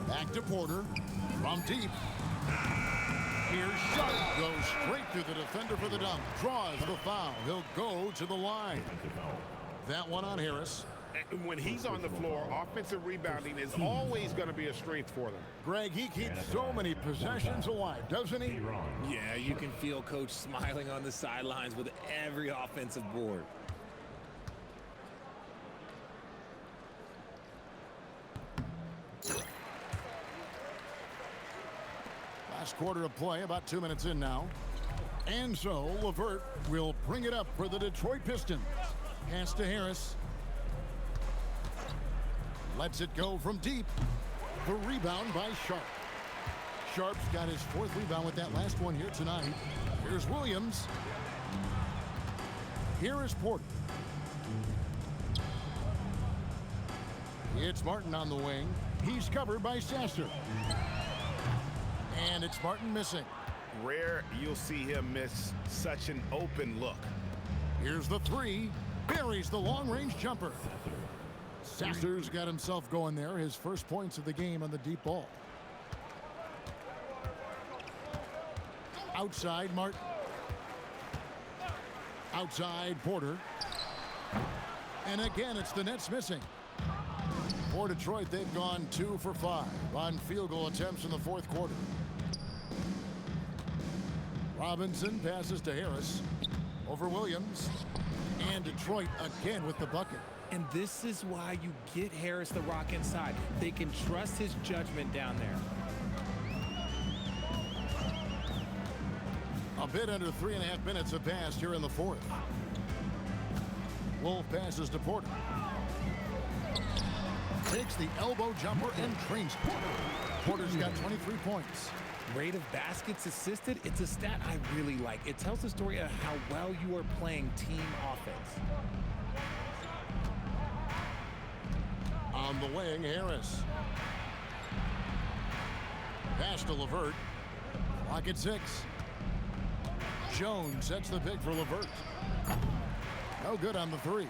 Back to Porter. From deep. Here's Sharp. Goes straight through the defender for the dunk. Draws the foul. He'll go to the line. That one on Harris. And when he's on the floor, offensive rebounding is always going to be a strength for them. Greg, he keeps so many possessions alive, doesn't he? Yeah, you can feel Coach smiling on the sidelines with every offensive board. Last quarter of play, about 2 minutes in now. And so LeVert will bring it up for the Detroit Pistons. Pass to Harris. Lets it go from deep. The rebound by Sharp. Sharp's got his fourth rebound with that last one here tonight. Here's Williams. Here is Porter. It's Martin on the wing. He's covered by Sasser. And it's Martin missing. Rare you'll see him miss such an open look. Here's the three. Buries the long-range jumper. Sasser's got himself going there. His first points of the game on the deep ball. Outside, Martin. Outside, Porter. And again, it's the Nets missing. For Detroit, they've gone 2 for 5 on field goal attempts in the fourth quarter. Robinson passes to Harris. Over Williams. And Detroit again with the bucket. And this is why you get Harris the rock inside. They can trust his judgment down there. A bit under 3.5 minutes have passed here in the fourth. Wolf passes to Porter. Takes the elbow jumper and trains it. Porter's got 23 points. Rate of baskets assisted, it's a stat I really like. It tells the story of how well you are playing team offense. On the wing, Harris. Pass to LeVert. Clock at 6. Jones sets the pick for LeVert. No good on the three.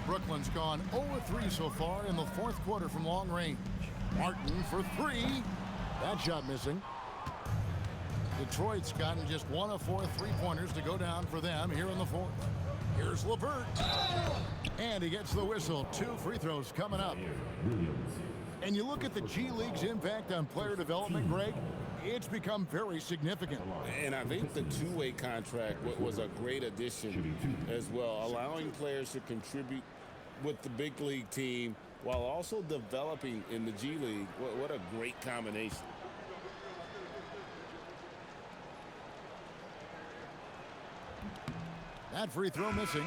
Brooklyn's gone 0-3 so far in the fourth quarter from long range. Martin for 3. That shot missing. Detroit's gotten just 1 of 4 3-pointers to go down for them here in the fourth. Here's LeVert. And he gets the whistle. 2 free throws coming up. And you look at the G League's impact on player development, Greg, it's become very significant. And I think the two-way contract was a great addition as well, allowing players to contribute with the big league team while also developing in the G League. What a great combination. That free throw missing.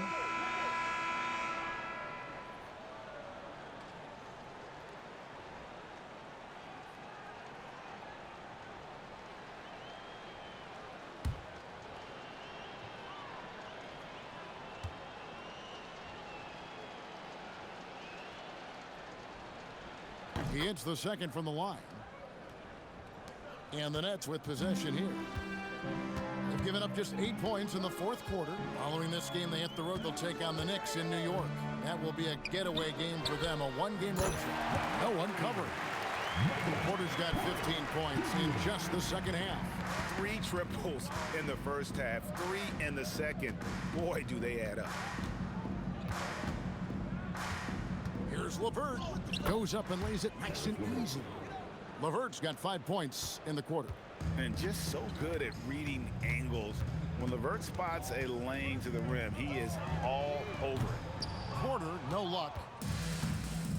He hits the second from the line. And the Nets with possession here. They've given up just 8 points in the fourth quarter. Following this game, they hit the road. They'll take on the Knicks in New York. That will be a getaway game for them, a one-game road trip. No one covered. Porter's got 15 points in just the second half. 3 triples in the first half, 3 in the second. Boy, do they add up. Here's LeVert. Goes up and lays it nice and easy. LeVert's got 5 points in the quarter. And just so good at reading angles. When LeVert spots a lane to the rim, he is all over it. Porter, no luck.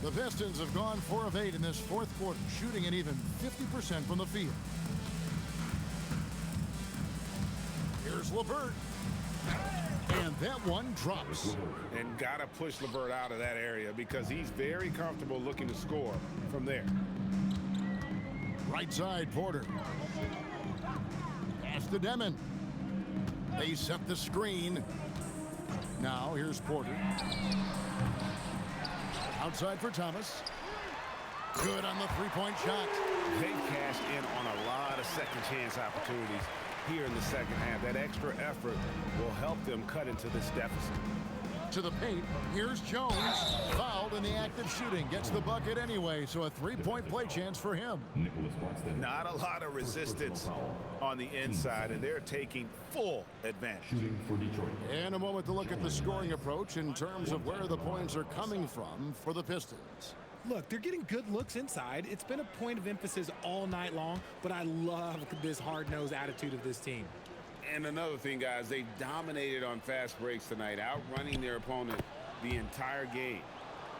The Pistons have gone 4 of 8 in this fourth quarter, shooting at even 50% from the field. Here's LeVert. And that one drops. And got to push LeVert out of that area because he's very comfortable looking to score from there. Right side, Porter. Pass to Demon. They set the screen. Now here's Porter. Outside for Thomas. Good on the three-point shot. They've cashed in on a lot of second chance opportunities here in the second half. That extra effort will help them cut into this deficit. To the paint, here's Jones. Fouled in the act of shooting. Gets the bucket anyway, so a three-point play chance for him. Not a lot of resistance on the inside, and they're taking full advantage. And a moment to look at the scoring approach in terms of where the points are coming from for the Pistons. Look, they're getting good looks inside. It's been a point of emphasis all night long, but I love this hard-nosed attitude of this team. And another thing, guys, they dominated on fast breaks tonight, outrunning their opponent the entire game.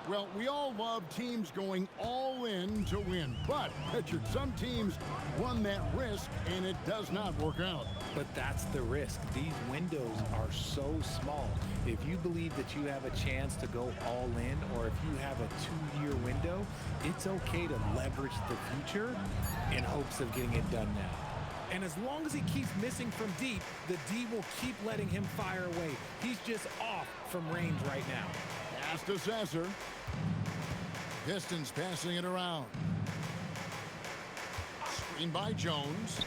Well, we all love teams going all in to win, but Richard, some teams run that risk, and it does not work out. But that's the risk. These windows are so small. If you believe that you have a chance to go all in, or if you have a 2-year window, it's okay to leverage the future in hopes of getting it done now. And as long as he keeps missing from deep, the D will keep letting him fire away. He's just off from range right now. Pass to Sasser. Pistons passing it around. Screen by Jones.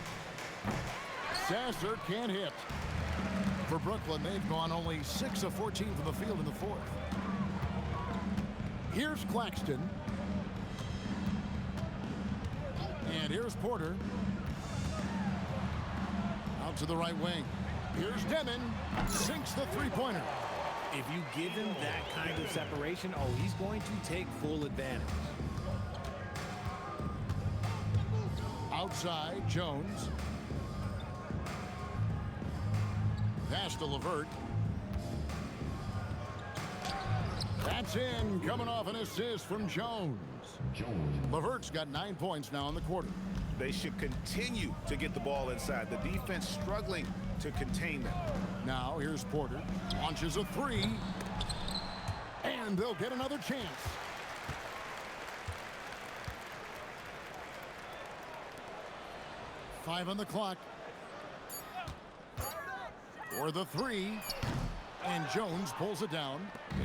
Sasser can't hit. For Brooklyn, they've gone only 6 of 14 from the field in the fourth. Here's Claxton. And here's Porter. Out to the right wing. Here's Demon. Sinks the three-pointer. If you give him that kind of separation, oh, he's going to take full advantage. Outside, Jones. Pass to LeVert. That's in, coming off an assist from Jones. LeVert's got 9 points now in the quarter. They should continue to get the ball inside. The defense struggling to contain them. Now here's Porter. Launches a three. And they'll get another chance. Five on the clock. For the three. And Jones pulls it down.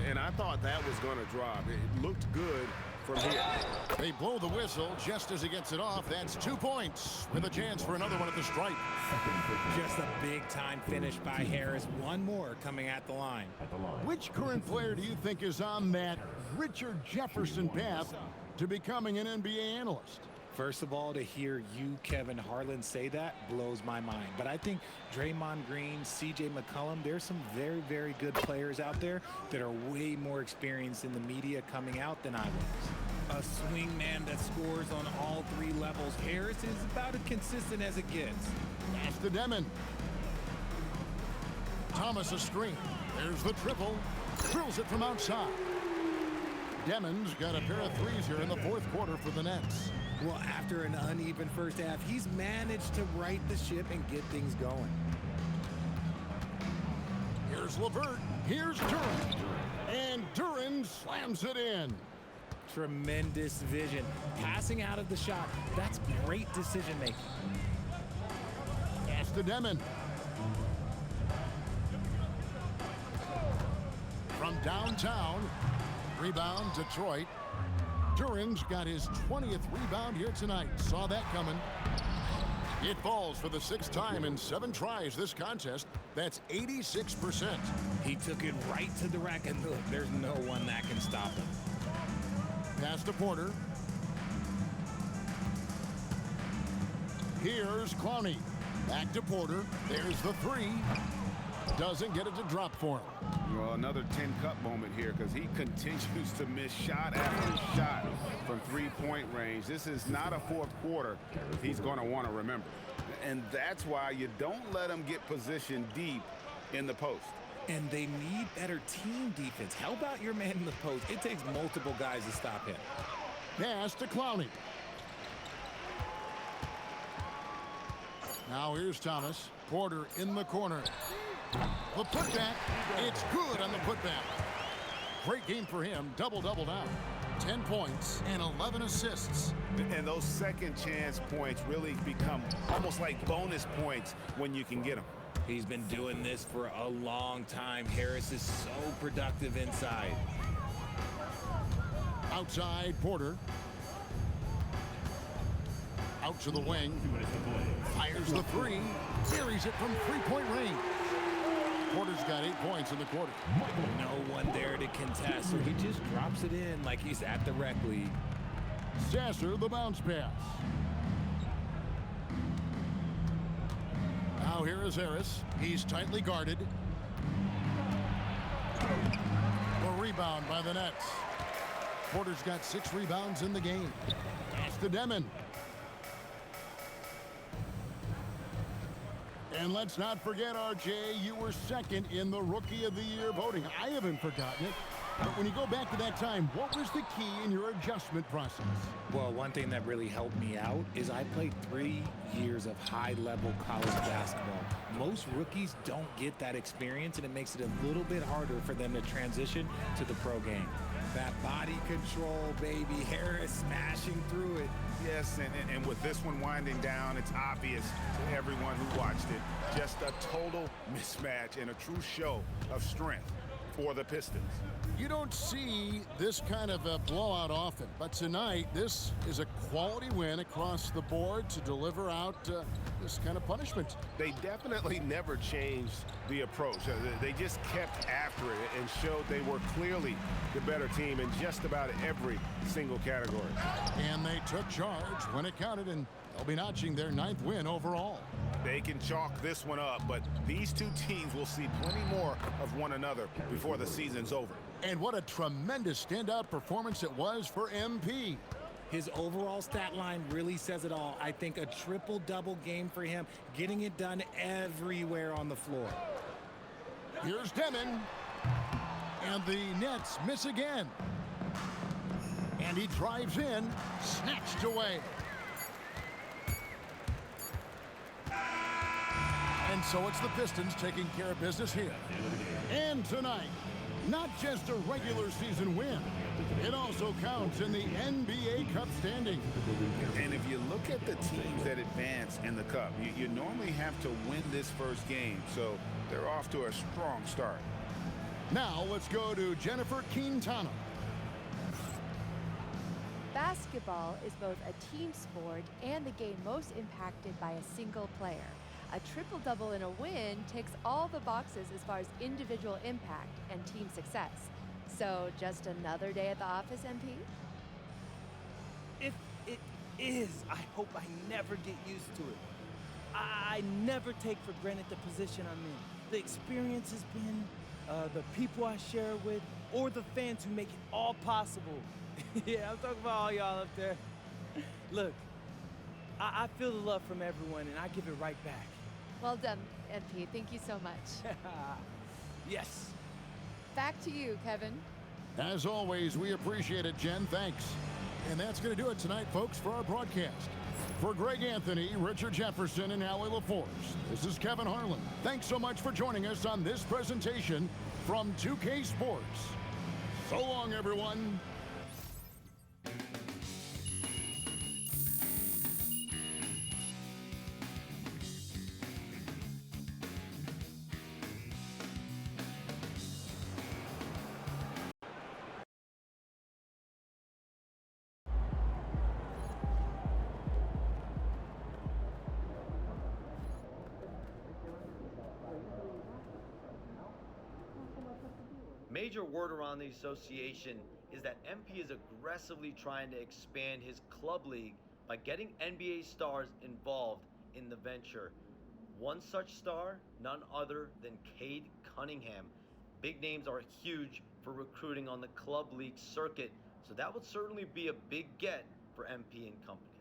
And I thought that was going to drop. It looked good from here. They blow the whistle just as he gets it off. That's 2 points with a chance for another one at the stripe. Just a big-time finish by Harris. One more coming at the line. Which current player do you think is on that Richard Jefferson path to becoming an NBA analyst? First of all, to hear you, Kevin Harlan, say that blows my mind. But I think Draymond Green, C.J. McCollum, there's some very, very good players out there that are way more experienced in the media coming out than I was. A swing man that scores on all 3 levels. Harris is about as consistent as it gets. Pass to Demon. Thomas a screen. There's the triple. Drills it from outside. Demon's got a pair of threes here in the fourth quarter for the Nets. Well, after an uneven first half, he's managed to right the ship and get things going. Here's LeVert. Here's Duran. And Duran slams it in. Tremendous vision. Passing out of the shot. That's great decision making. Pass to Demon. From downtown. Rebound, Detroit. Duran's got his 20th rebound here tonight. Saw that coming. It falls for the 6th time in 7 tries this contest. That's 86%. He took it right to the rack, and look, there's no one that can stop him. Pass to Porter. Here's Clowney. Back to Porter. There's the 3. Doesn't get it to drop for him. Well, another 10-cup moment here because he continues to miss shot after shot from three-point range. This is not a fourth quarter he's going to want to remember. And that's why you don't let him get positioned deep in the post. And they need better team defense. Help out your man in the post. It takes multiple guys to stop him. Pass to Clowney. Now here's Thomas. Porter in the corner. The putback. It's good on the putback. Great game for him. Double-double now. 10 points and 11 assists. And those second chance points really become almost like bonus points when you can get them. He's been doing this for a long time. Harris is so productive inside. Outside, Porter. Out to the wing. Fires the 3. Buries it from three-point range. Porter's got 8 points in the quarter. No one there to contest, so he just drops it in like he's at the rec league. Sasser, the bounce pass. Now here is Harris. He's tightly guarded. The rebound by the Nets. Porter's got 6 rebounds in the game. Pass to Demon. And let's not forget, RJ, you were second in the Rookie of the Year voting. I haven't forgotten it. But when you go back to that time, what was the key in your adjustment process? Well, one thing that really helped me out is I played 3 years of high-level college basketball. Most rookies don't get that experience, and it makes it a little bit harder for them to transition to the pro game. That body control, baby. Harris smashing through it. Yes, and with this one winding down, it's obvious to everyone who watched it. Just a total mismatch and a true show of strength for the Pistons. You don't see this kind of a blowout often, but tonight this is a quality win across the board to deliver out this kind of punishment. They definitely never changed the approach. They just kept after it and showed they were clearly the better team in just about every single category. And they took charge when it counted, and they'll be notching their 9th win overall. They can chalk this one up, but these two teams will see plenty more of one another before the season's over. And what a tremendous standout performance it was for MP. His overall stat line really says it all. I think a triple-double game for him, getting it done everywhere on the floor. Here's Demon. And the Nets miss again. And he drives in, snatched away. And so it's the Pistons taking care of business here. And tonight, not just a regular season win, it also counts in the NBA Cup standing. And if you look at the teams that advance in the Cup, you normally have to win this first game, so they're off to a strong start. Now let's go to Jennifer Quintana. Basketball is both a team sport and the game most impacted by a single player. A triple-double in a win ticks all the boxes as far as individual impact and team success. So, just another day at the office, MP? If it is, I hope I never get used to it. I never take for granted the position I'm in. The experience has been, the people I share with, or the fans who make it all possible. Yeah, I'm talking about all y'all up there. Look, I feel the love from everyone, and I give it right back. Well done, MP. Thank you so much. Yes. Back to you, Kevin. As always, we appreciate it, Jen. Thanks. And that's going to do it tonight, folks, for our broadcast. For Greg Anthony, Richard Jefferson, and Allie LaForce, this is Kevin Harlan. Thanks so much for joining us on this presentation from 2K Sports. So long, everyone. Major word around the association is that MP is aggressively trying to expand his club league by getting NBA stars involved in the venture. One such star, none other than Cade Cunningham. Big names are huge for recruiting on the club league circuit, so that would certainly be a big get for MP and company.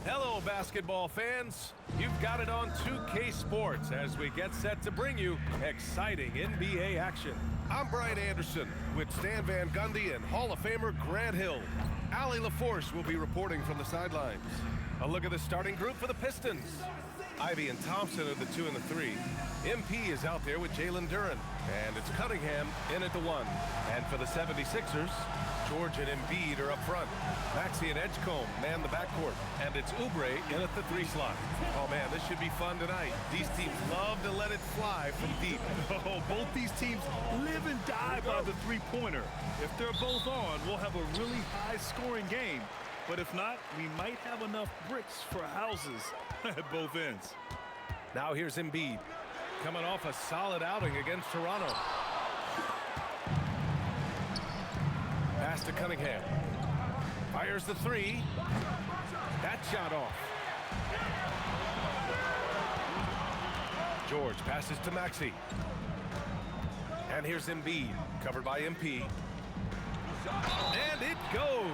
Hello, basketball fans. You've got it on 2K Sports as we get set to bring you exciting NBA action. I'm Brian Anderson with Stan Van Gundy and Hall of Famer Grant Hill. Allie LaForce will be reporting from the sidelines. A look at the starting group for the Pistons. Ivy and Thompson are the 2 and the 3. MP is out there with Jalen Duren. And it's Cunningham in at the 1. And for the 76ers, George and Embiid are up front. Maxey and Edgecombe man the backcourt. And it's Oubre in at the 3 slot. Oh, man, this should be fun tonight. These teams love to let it fly from deep. Oh, both these teams live and die by the three-pointer. If they're both on, we'll have a really high-scoring game. But if not, we might have enough bricks for houses at both ends. Now here's Embiid, coming off a solid outing against Toronto. Pass to Cunningham. Fires the 3. That shot off. George passes to Maxey. And here's Embiid, covered by MP. And it goes.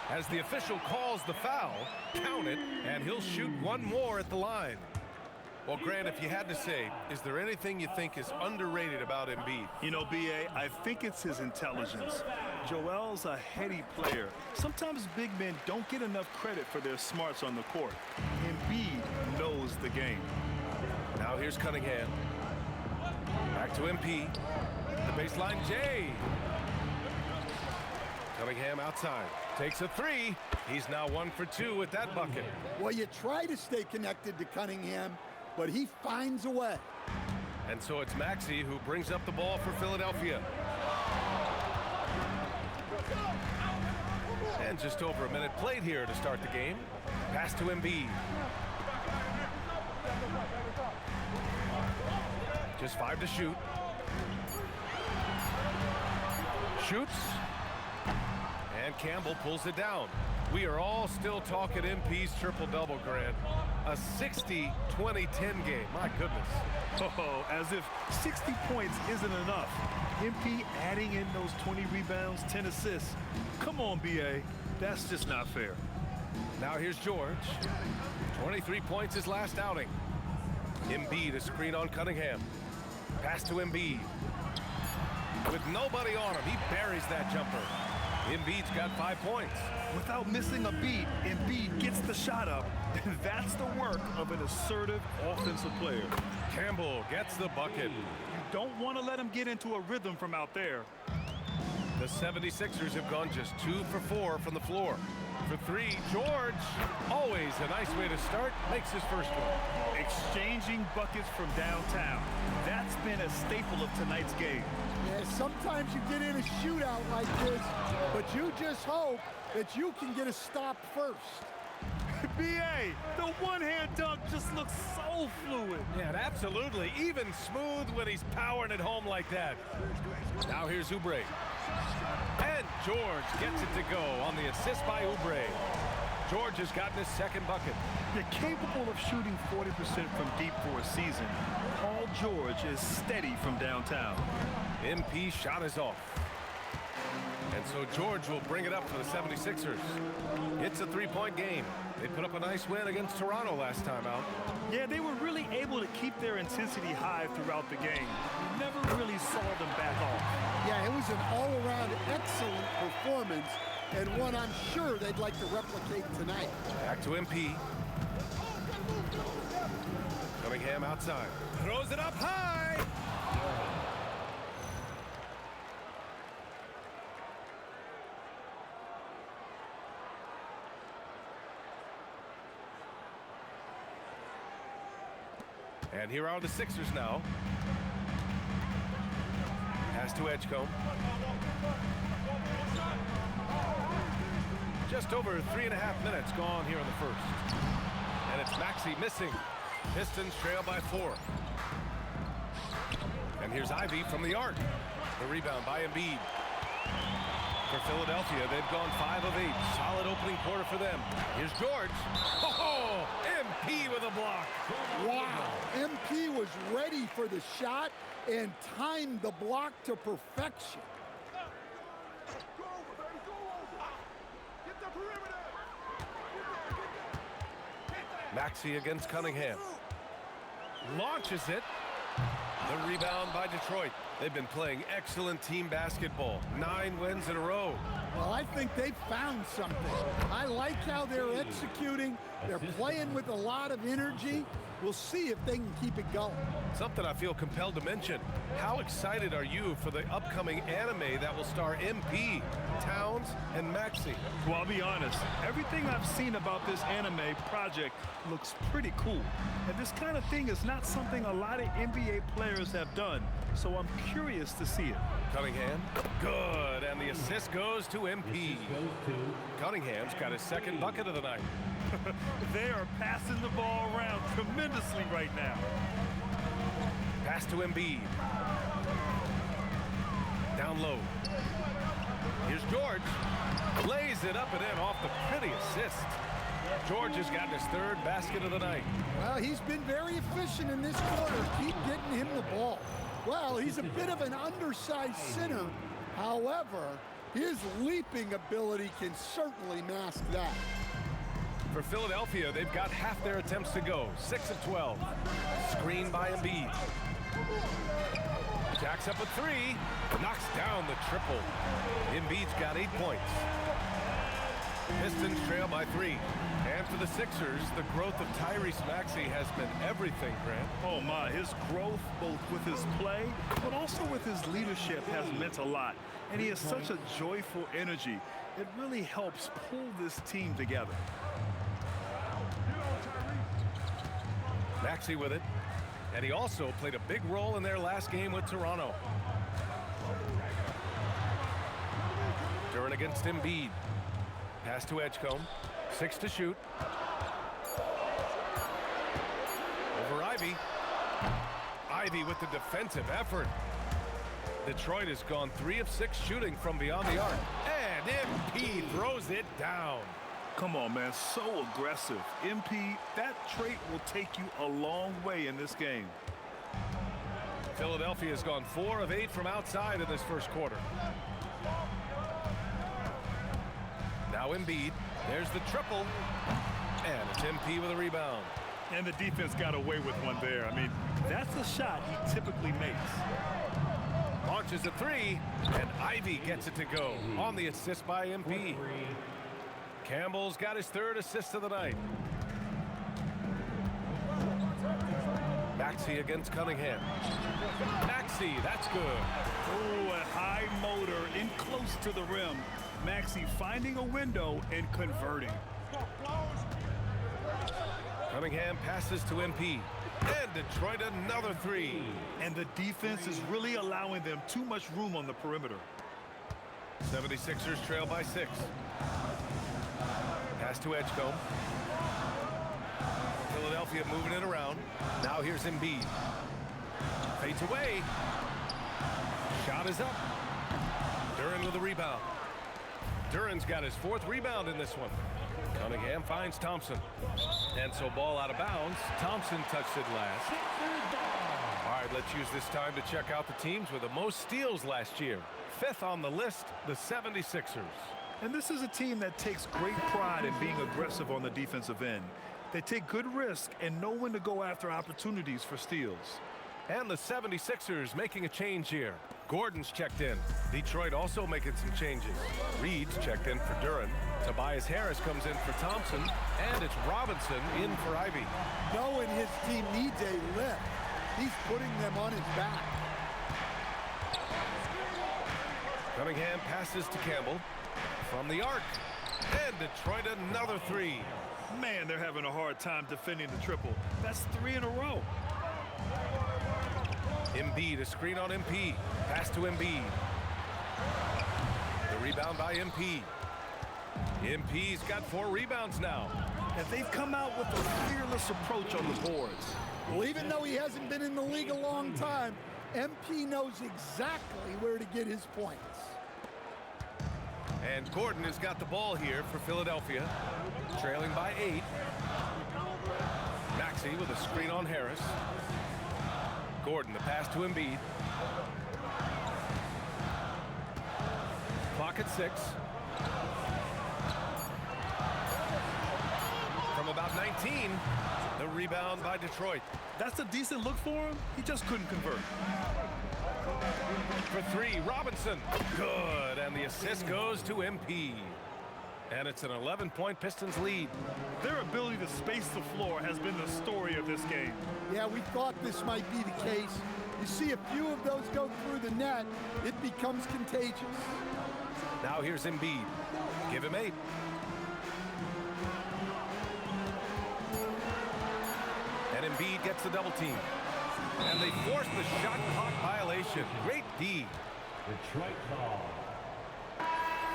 As the official calls the foul, count it, and he'll shoot one more at the line. Well, Grant, if you had to say, is there anything you think is underrated about Embiid? You know, B.A., I think it's his intelligence. Joel's a heady player. Sometimes big men don't get enough credit for their smarts on the court. Embiid knows the game. Now here's Cunningham. Back to MP. The baseline, Jay. Cunningham outside. Takes a three. He's now 1 for 2 with that bucket. Well, you try to stay connected to Cunningham, but he finds a way. And so it's Maxey who brings up the ball for Philadelphia. And just over a minute played here to start the game. Pass to Embiid. Just 5 to shoot. Shoots. And Campbell pulls it down. We are all still talking MP's triple-double, Grant. A 60-20-10 game. My goodness. Oh, as if 60 points isn't enough. MP adding in those 20 rebounds, 10 assists. Come on, BA. That's just not fair. Now here's George. 23 points his last outing. Embiid, a screen on Cunningham. Pass to Embiid. With nobody on him, he buries that jumper. Embiid's got 5 points. Without missing a beat, Embiid gets the shot up. And that's the work of an assertive offensive player. Campbell gets the bucket. You don't want to let him get into a rhythm from out there. The 76ers have gone just 2 for 4 from the floor. For 3, George, always a nice way to start, makes his first one. Exchanging buckets from downtown. That's been a staple of tonight's game. Yeah, sometimes you get in a shootout like this, but you just hope that you can get a stop first. BA, the one-hand dunk just looks so fluid. Yeah, absolutely. Even smooth when he's powering it home like that. Now here's Oubre. And George gets it to go on the assist by Oubre. George has gotten his second bucket. They're capable of shooting 40% from deep for a season. Paul George is steady from downtown. MP shot is off. And so George will bring it up for the 76ers. It's a 3-point game. They put up a nice win against Toronto last time out. Yeah, they were really able to keep their intensity high throughout the game. Never really saw them back off. Yeah, it was an all-around excellent performance, and one I'm sure they'd like to replicate tonight. Back to MP. Cunningham outside. Throws it up high. And here are the Sixers now. Pass to Edgecombe. Just over 3.5 minutes gone here in the first. And it's Maxey missing. Pistons trail by 4. And here's Ivy from the arc. The rebound by Embiid. For Philadelphia, they've gone 5 of 8. Solid opening quarter for them. Here's George. Oh, MP with a block. Wow, MP was ready for the shot and timed the block to perfection. Maxey against Cunningham. Launches it. The rebound by Detroit. They've been playing excellent team basketball. 9 wins in a row. Well, I think they've found something. I like how they're executing. They're playing with a lot of energy. We'll see if they can keep it going. Something I feel compelled to mention. How excited are you for the upcoming anime that will star MP, Towns, and Maxey? Well, I'll be honest. Everything I've seen about this anime project looks pretty cool. And this kind of thing is not something a lot of NBA players have done. So I'm curious to see it. Cunningham, good, and the assist goes to MP. Cunningham's got his second bucket of the night. They are passing the ball around tremendously right now. Pass to Embiid. Down low. Here's George. Lays it up and in off the pretty assist. George has gotten his third basket of the night. Well, he's been very efficient in this quarter. Keep getting him the ball. Well, he's a bit of an undersized center. However, his leaping ability can certainly mask that. For Philadelphia, they've got half their attempts to go. 6 of 12. Screen by Embiid. Jacks up a 3. Knocks down the triple. Embiid's got 8 points. Pistons trail by 3. And for the Sixers, the growth of Tyrese Maxey has been everything, Grant. Oh my, his growth, both with his play, but also with his leadership, has meant a lot. And he has such a joyful energy. It really helps pull this team together. Maxey with it. And he also played a big role in their last game with Toronto. Duren against Embiid. Pass to Edgecombe. 6 to shoot. Over Ivy. Ivy with the defensive effort. Detroit has gone 3 of 6 shooting from beyond the arc. And MP throws it down. Come on, man, so aggressive. MP, that trait will take you a long way in this game. Philadelphia has gone 4 of 8 from outside in this first quarter. Now Embiid. There's the triple. And it's MP with a rebound. And the defense got away with one there. I mean, that's a shot he typically makes. Launches a 3, and Ivy gets it to go on the assist by MP. Campbell's got his 3rd assist of the night. Maxey against Cunningham. Maxey, that's good. Oh, a high motor in close to the rim. Maxey finding a window and converting. Cunningham passes to MP. And Detroit another 3. And the defense is really allowing them too much room on the perimeter. 76ers trail by 6. Pass to Edgecombe. Philadelphia moving it around. Now here's Embiid. Fades away. Shot is up. Duren with a rebound. Duren's got his 4th rebound in this one. Cunningham finds Thompson. And so ball out of bounds. Thompson touched it last. All right, let's use this time to check out the teams with the most steals last year. 5th on the list, the 76ers. And this is a team that takes great pride in being aggressive on the defensive end. They take good risk and know when to go after opportunities for steals. And the 76ers making a change here. Gordon's checked in. Detroit also making some changes. Reed's checked in for Duren. Tobias Harris comes in for Thompson. And it's Robinson in for Ivy. Knowing his team needs a lift, he's putting them on his back. Cunningham passes to Campbell. From the arc. And Detroit another 3. Man, they're having a hard time defending the triple. That's 3 in a row. Embiid, a screen on MP. Pass to Embiid. The rebound by MP. MP's got 4 rebounds now. And they've come out with a fearless approach on the boards. Well, even though he hasn't been in the league a long time, MP knows exactly where to get his points. And Gordon has got the ball here for Philadelphia. Trailing by 8. Maxey with a screen on Harris. Gordon, the pass to Embiid. Clock at 6. From about 19, the rebound by Detroit. That's a decent look for him. He just couldn't convert. For 3, Robinson. Good, and the assist goes to MP. And it's an 11-point Pistons lead. Their ability to space the floor has been the story of this game. Yeah, we thought this might be the case. You see a few of those go through the net, it becomes contagious. Now here's Embiid. Give him 8. And Embiid gets the double team. And they force the shot clock violation. Great D. Detroit ball.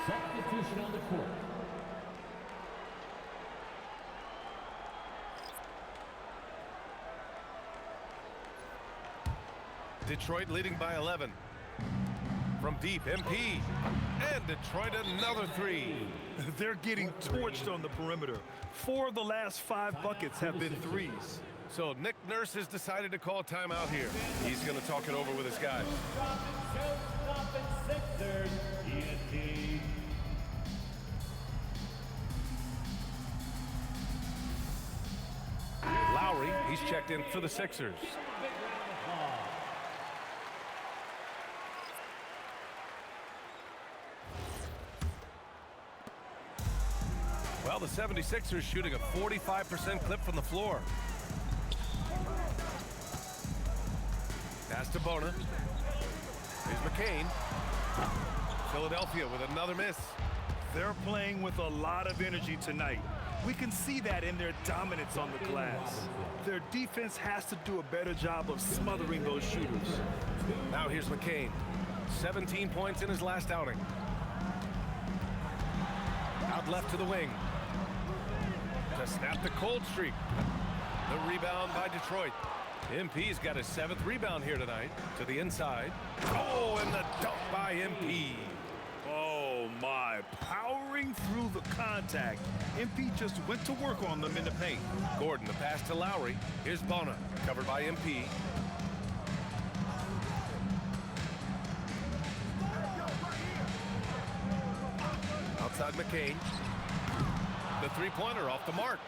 Substitution on the court. Detroit leading by 11. From deep, MP. And Detroit another 3. They're getting torched on the perimeter. 4 of the last 5 buckets have been threes. So Nick Nurse has decided to call timeout here. He's going to talk it over with his guys. Lowry, he's checked in for the Sixers. Now the 76ers shooting a 45% clip from the floor. Pass to Bona. Here's McCain. Philadelphia with another miss. They're playing with a lot of energy tonight. We can see that in their dominance on the glass. Their defense has to do a better job of smothering those shooters. Now here's McCain. 17 points in his last outing. Out left to the wing. To snap the cold streak. The rebound by Detroit. MP's got his 7th rebound here tonight. To the inside. Oh, and the dunk by MP. Oh my, powering through the contact. MP just went to work on them in the paint. Gordon, the pass to Lowry. Here's Bona, covered by MP. Outside McCain. The three-pointer off the mark.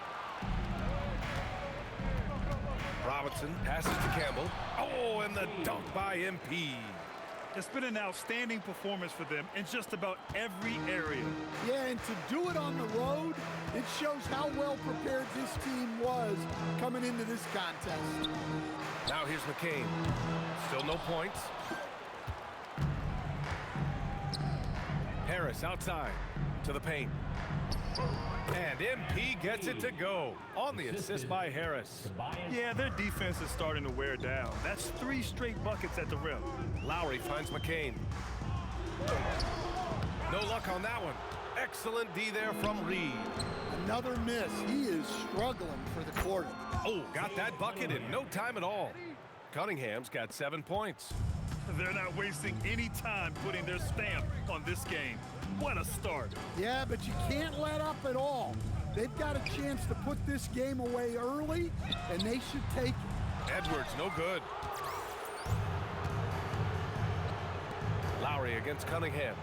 Robinson passes to Campbell. Oh, and the dunk by MP. It's been an outstanding performance for them in just about every area. Yeah, and to do it on the road, it shows how well prepared this team was coming into this contest. Now here's McCain. Still no points. Harris outside to the paint. And MP gets it to go on the assist by Harris. Yeah, their defense is starting to wear down. That's 3 straight buckets at the rim. Lowry finds McCain. No luck on that one. Excellent D there from Reed. Another miss. He is struggling for the quarter. Oh, got that bucket in no time at all. Cunningham's got 7 points. They're not wasting any time putting their stamp on this game. What a start. Yeah, but you can't let up at all. They've got a chance to put this game away early, and they should take it. Edwards, no good. Lowry against Cunningham.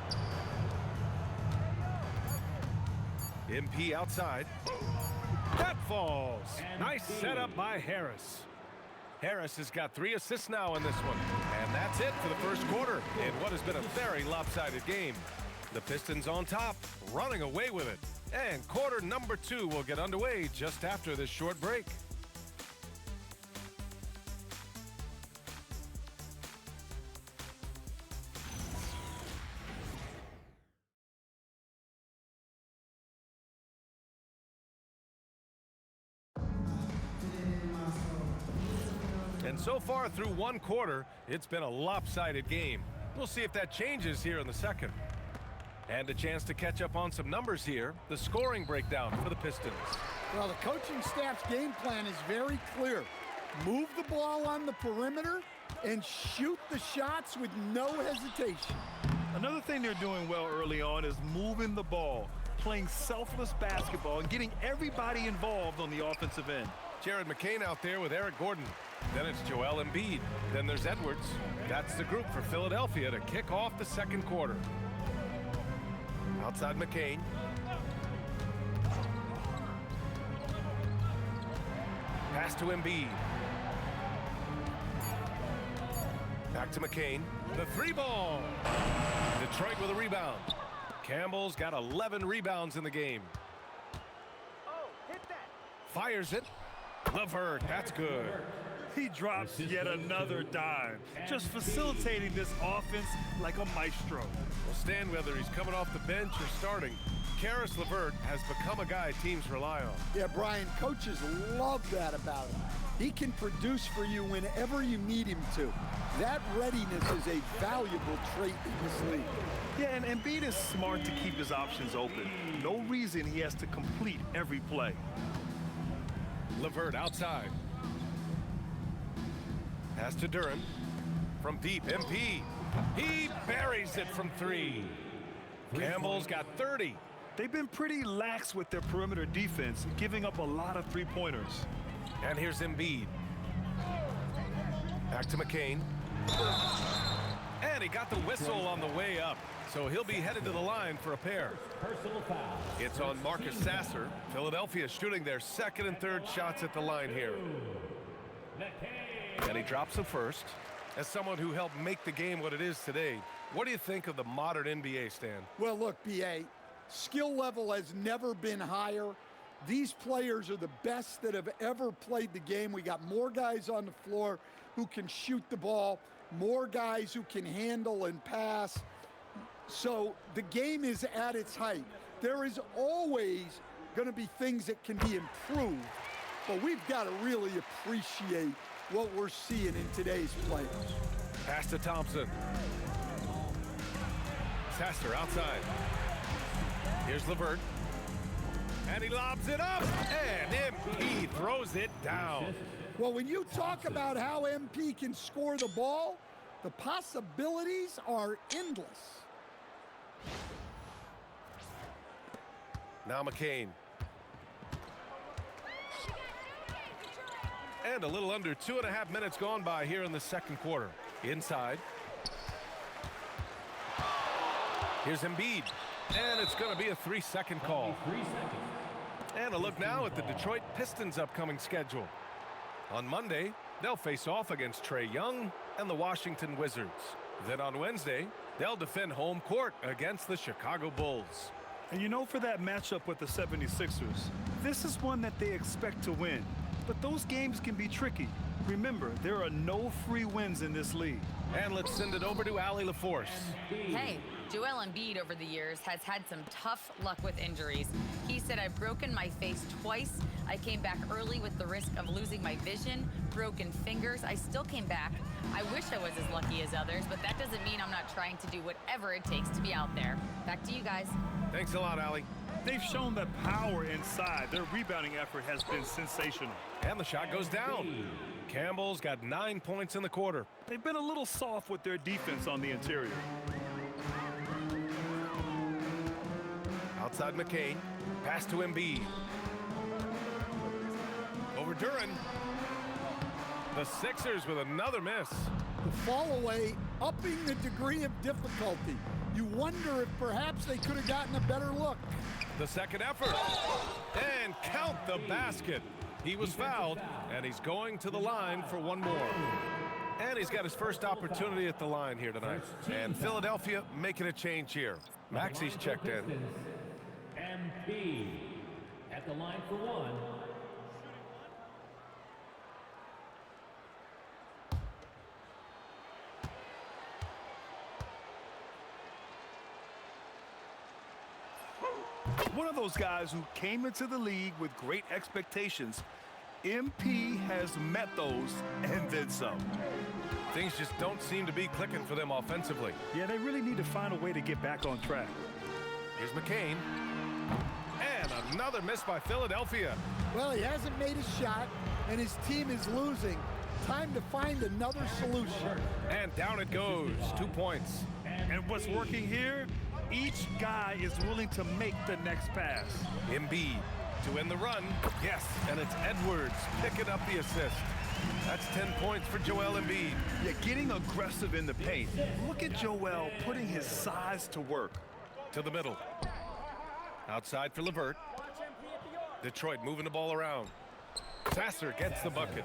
MP outside. That falls. Nice setup by Harris. Harris has got 3 assists now in this one. And that's it for the first quarter in what has been a very lopsided game. The Pistons on top, running away with it. And quarter number 2 will get underway just after this short break. And so far through 1 quarter, it's been a lopsided game. We'll see if that changes here in the second. And a chance to catch up on some numbers here. The scoring breakdown for the Pistons. Well, the coaching staff's game plan is very clear. Move the ball on the perimeter and shoot the shots with no hesitation. Another thing they're doing well early on is moving the ball, playing selfless basketball, and getting everybody involved on the offensive end. Jared McCain out there with Eric Gordon. Then it's Joel Embiid. Then there's Edwards. That's the group for Philadelphia to kick off the second quarter. Outside McCain. Pass to Embiid. Back to McCain. The 3-ball. Detroit with a rebound. Campbell's got 11 rebounds in the game. Oh, hit that. Fires it. LeVert, that's good. He drops yet another dime, just facilitating this offense like a maestro. Well, Stan, whether he's coming off the bench or starting, Karis LeVert has become a guy teams rely on. Yeah, Brian, coaches love that about him. He can produce for you whenever you need him to. That readiness is a valuable trait in this league. Yeah, and Embiid is smart to keep his options open. No reason he has to complete every play. LeVert outside. Pass to Duren. From deep, MP. He buries it from 3. Campbell's got 30. They've been pretty lax with their perimeter defense, giving up a lot of 3-pointers. And here's Embiid. Back to McCain. And he got the whistle on the way up, so he'll be headed to the line for a pair. Personal foul. It's on Marcus Sasser. Philadelphia shooting their 2nd and 3rd shots at the line here. And he drops the first. As someone who helped make the game what it is today, what do you think of the modern NBA, Stan? Well, look, B.A., Skill level has never been higher. These players are the best that have ever played the game. We got more guys on the floor who can shoot the ball, more guys who can handle and pass. So the game is at its height. There is always going to be things that can be improved, but we've got to really appreciate what we're seeing in today's players. Pass to Thompson. Sasser outside. Here's Levert. And he lobs it up, and MP throws it down. Well, when you talk about how MP can score the ball, the possibilities are endless. Now McCain. And a little under 2.5 minutes gone by here in the second quarter. Inside. Here's Embiid. And it's going to be a 3-second call. And a look now at the Detroit Pistons' upcoming schedule. On Monday, they'll face off against Trae Young and the Washington Wizards. Then on Wednesday, they'll defend home court against the Chicago Bulls. And you know, for that matchup with the 76ers, this is one that they expect to win. But those games can be tricky. Remember, there are no free wins in this league. And let's send it over to Allie LaForce. Hey, Joel Embiid over the years has had some tough luck with injuries. He said, I've broken my face twice. I came back early with the risk of losing my vision, broken fingers. I still came back. I wish I was as lucky as others, but that doesn't mean I'm not trying to do whatever it takes to be out there. Back to you guys. Thanks a lot, Allie. They've shown that power inside. Their rebounding effort has been sensational. And the shot goes down. Campbell's got 9 points in the quarter. They've been a little soft with their defense on the interior. Outside McCain. Pass to Embiid. Over Duren. The Sixers with another miss. The fall away, upping the degree of difficulty. You wonder if perhaps they could have gotten a better look. The second effort. And count the basket. He was fouled, and he's going to the line for one more. And he's got his first opportunity at the line here tonight. And Philadelphia making a change here. Maxi's checked in. MP at the line for one. One of those guys who came into the league with great expectations. MP has met those and then some. Things just don't seem to be clicking for them offensively. Yeah, they really need to find a way to get back on track. Here's McCain. And another miss by Philadelphia. Well, he hasn't made a shot, and his team is losing. Time to find another solution. And down it goes. 2 points. And what's working here? Each guy is willing to make the next pass. Embiid to win the run. Yes, and it's Edwards picking up the assist. That's 10 points for Joel Embiid. Yeah, getting aggressive in the paint. Look at Joel putting his size to work. To the middle. Outside for Levert. Detroit moving the ball around. Sasser gets the bucket.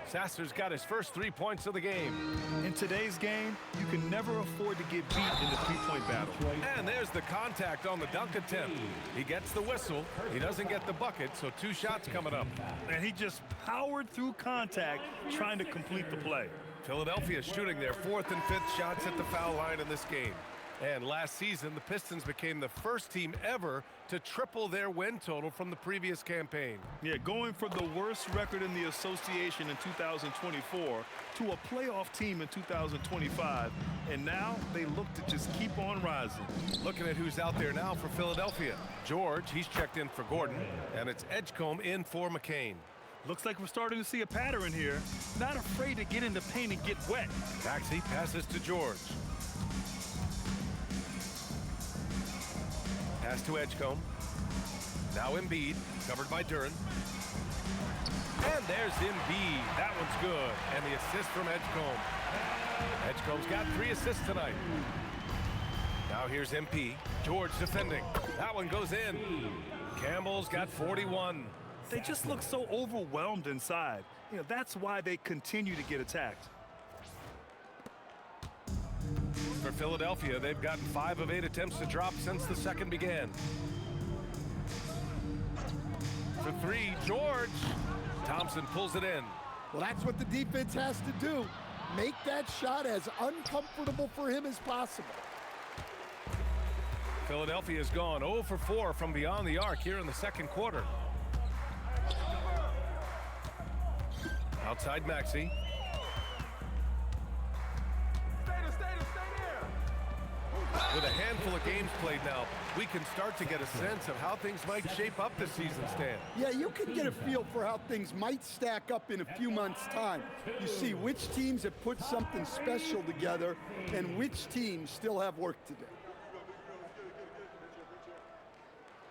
Sasser's got his first 3 points of the game. In today's game, you can never afford to get beat in the three-point battle. And there's the contact on the dunk attempt. He gets the whistle. He doesn't get the bucket, so 2 shots coming up. And he just powered through contact trying to complete the play. Philadelphia shooting their 4th and 5th shots at the foul line in this game. And last season, the Pistons became the first team ever to triple their win total from the previous campaign. Yeah, going from the worst record in the association in 2024 to a playoff team in 2025. And now they look to just keep on rising. Looking at who's out there now for Philadelphia. George, he's checked in for Gordon. And it's Edgecombe in for McCain. Looks like we're starting to see a pattern here. Not afraid to get in the paint and get wet. Maxey passes to George. Pass to Edgecombe. Now Embiid, covered by Duren. And there's Embiid. That one's good. And the assist from Edgecombe. Edgecombe's got 3 assists tonight. Now here's MP. George defending. That one goes in. Campbell's got 41. They just look so overwhelmed inside. You know, that's why they continue to get attacked. For Philadelphia, they've gotten 5 of 8 attempts to drop since the second began. For 3, George. Thompson pulls it in. Well, that's what the defense has to do. Make that shot as uncomfortable for him as possible. Philadelphia has gone 0 for 4 from beyond the arc here in the second quarter. Outside Maxey. With a handful of games played now, we can start to get a sense of how things might shape up this season, Stan. Yeah, you can get a feel for how things might stack up in a few months' time. You see which teams have put something special together and which teams still have work to do.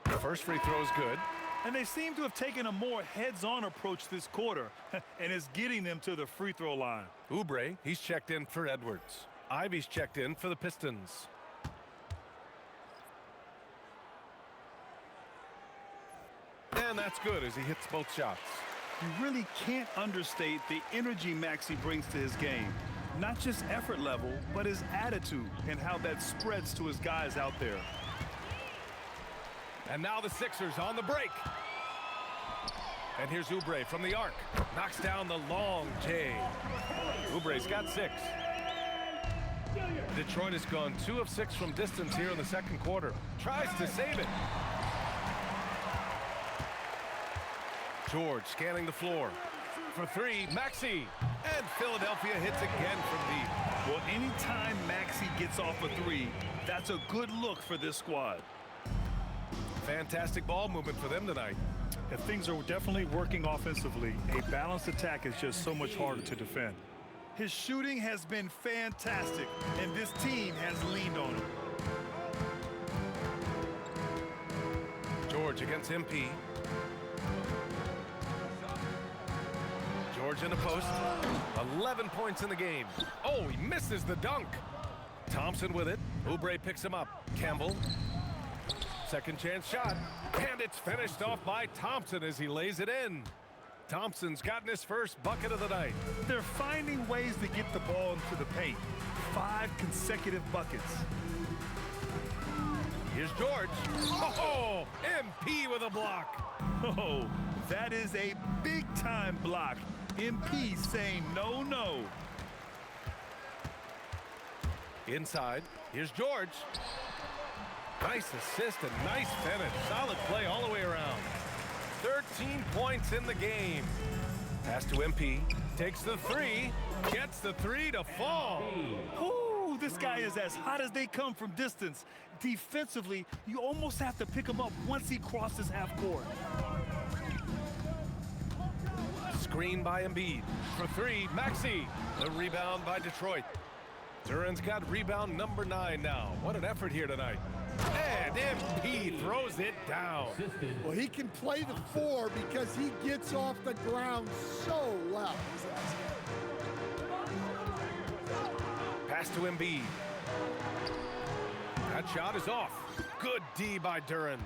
The first free throw is good. And they seem to have taken a more heads-on approach this quarter, and it's getting them to the free throw line. Oubre, he's checked in for Edwards. Ivy's checked in for the Pistons. And that's good as he hits both shots. You really can't understate the energy Maxey brings to his game. Not just effort level, but his attitude and how that spreads to his guys out there. And now the Sixers on the break. And here's Oubre from the arc. Knocks down the long J. Oubre's got 6. Detroit has gone 2 of 6 from distance here in the second quarter. Tries to save it. George scanning the floor. For 3, Maxey. And Philadelphia hits again from deep. Well, anytime Maxey gets off a 3, that's a good look for this squad. Fantastic ball movement for them tonight. If things are definitely working offensively, a balanced attack is just so much harder to defend. His shooting has been fantastic, and this team has leaned on him. George against MP. George in the post. 11 points in the game. Oh, he misses the dunk. Thompson with it. Oubre picks him up. Campbell. Second chance shot. And it's finished off by Thompson as he lays it in. Thompson's gotten his first bucket of the night. They're finding ways to get the ball into the paint. 5 consecutive buckets. Here's George. Oh, MP with a block. Oh, that is a big-time block. MP saying no, no. Inside, here's George. Nice assist and nice finish. Solid play all the way around. 13 points in the game. Pass to MP. Takes the 3. Gets the 3 to fall. Ooh, this guy is as hot as they come from distance. Defensively, you almost have to pick him up once he crosses half court. Screen by Embiid. For 3, Maxey. The rebound by Detroit. Duran's got rebound number 9 now. What an effort here tonight. And MP throws it down. Well, he can play the 4 because he gets off the ground so well. Pass to Embiid. That shot is off. Good D by Duran.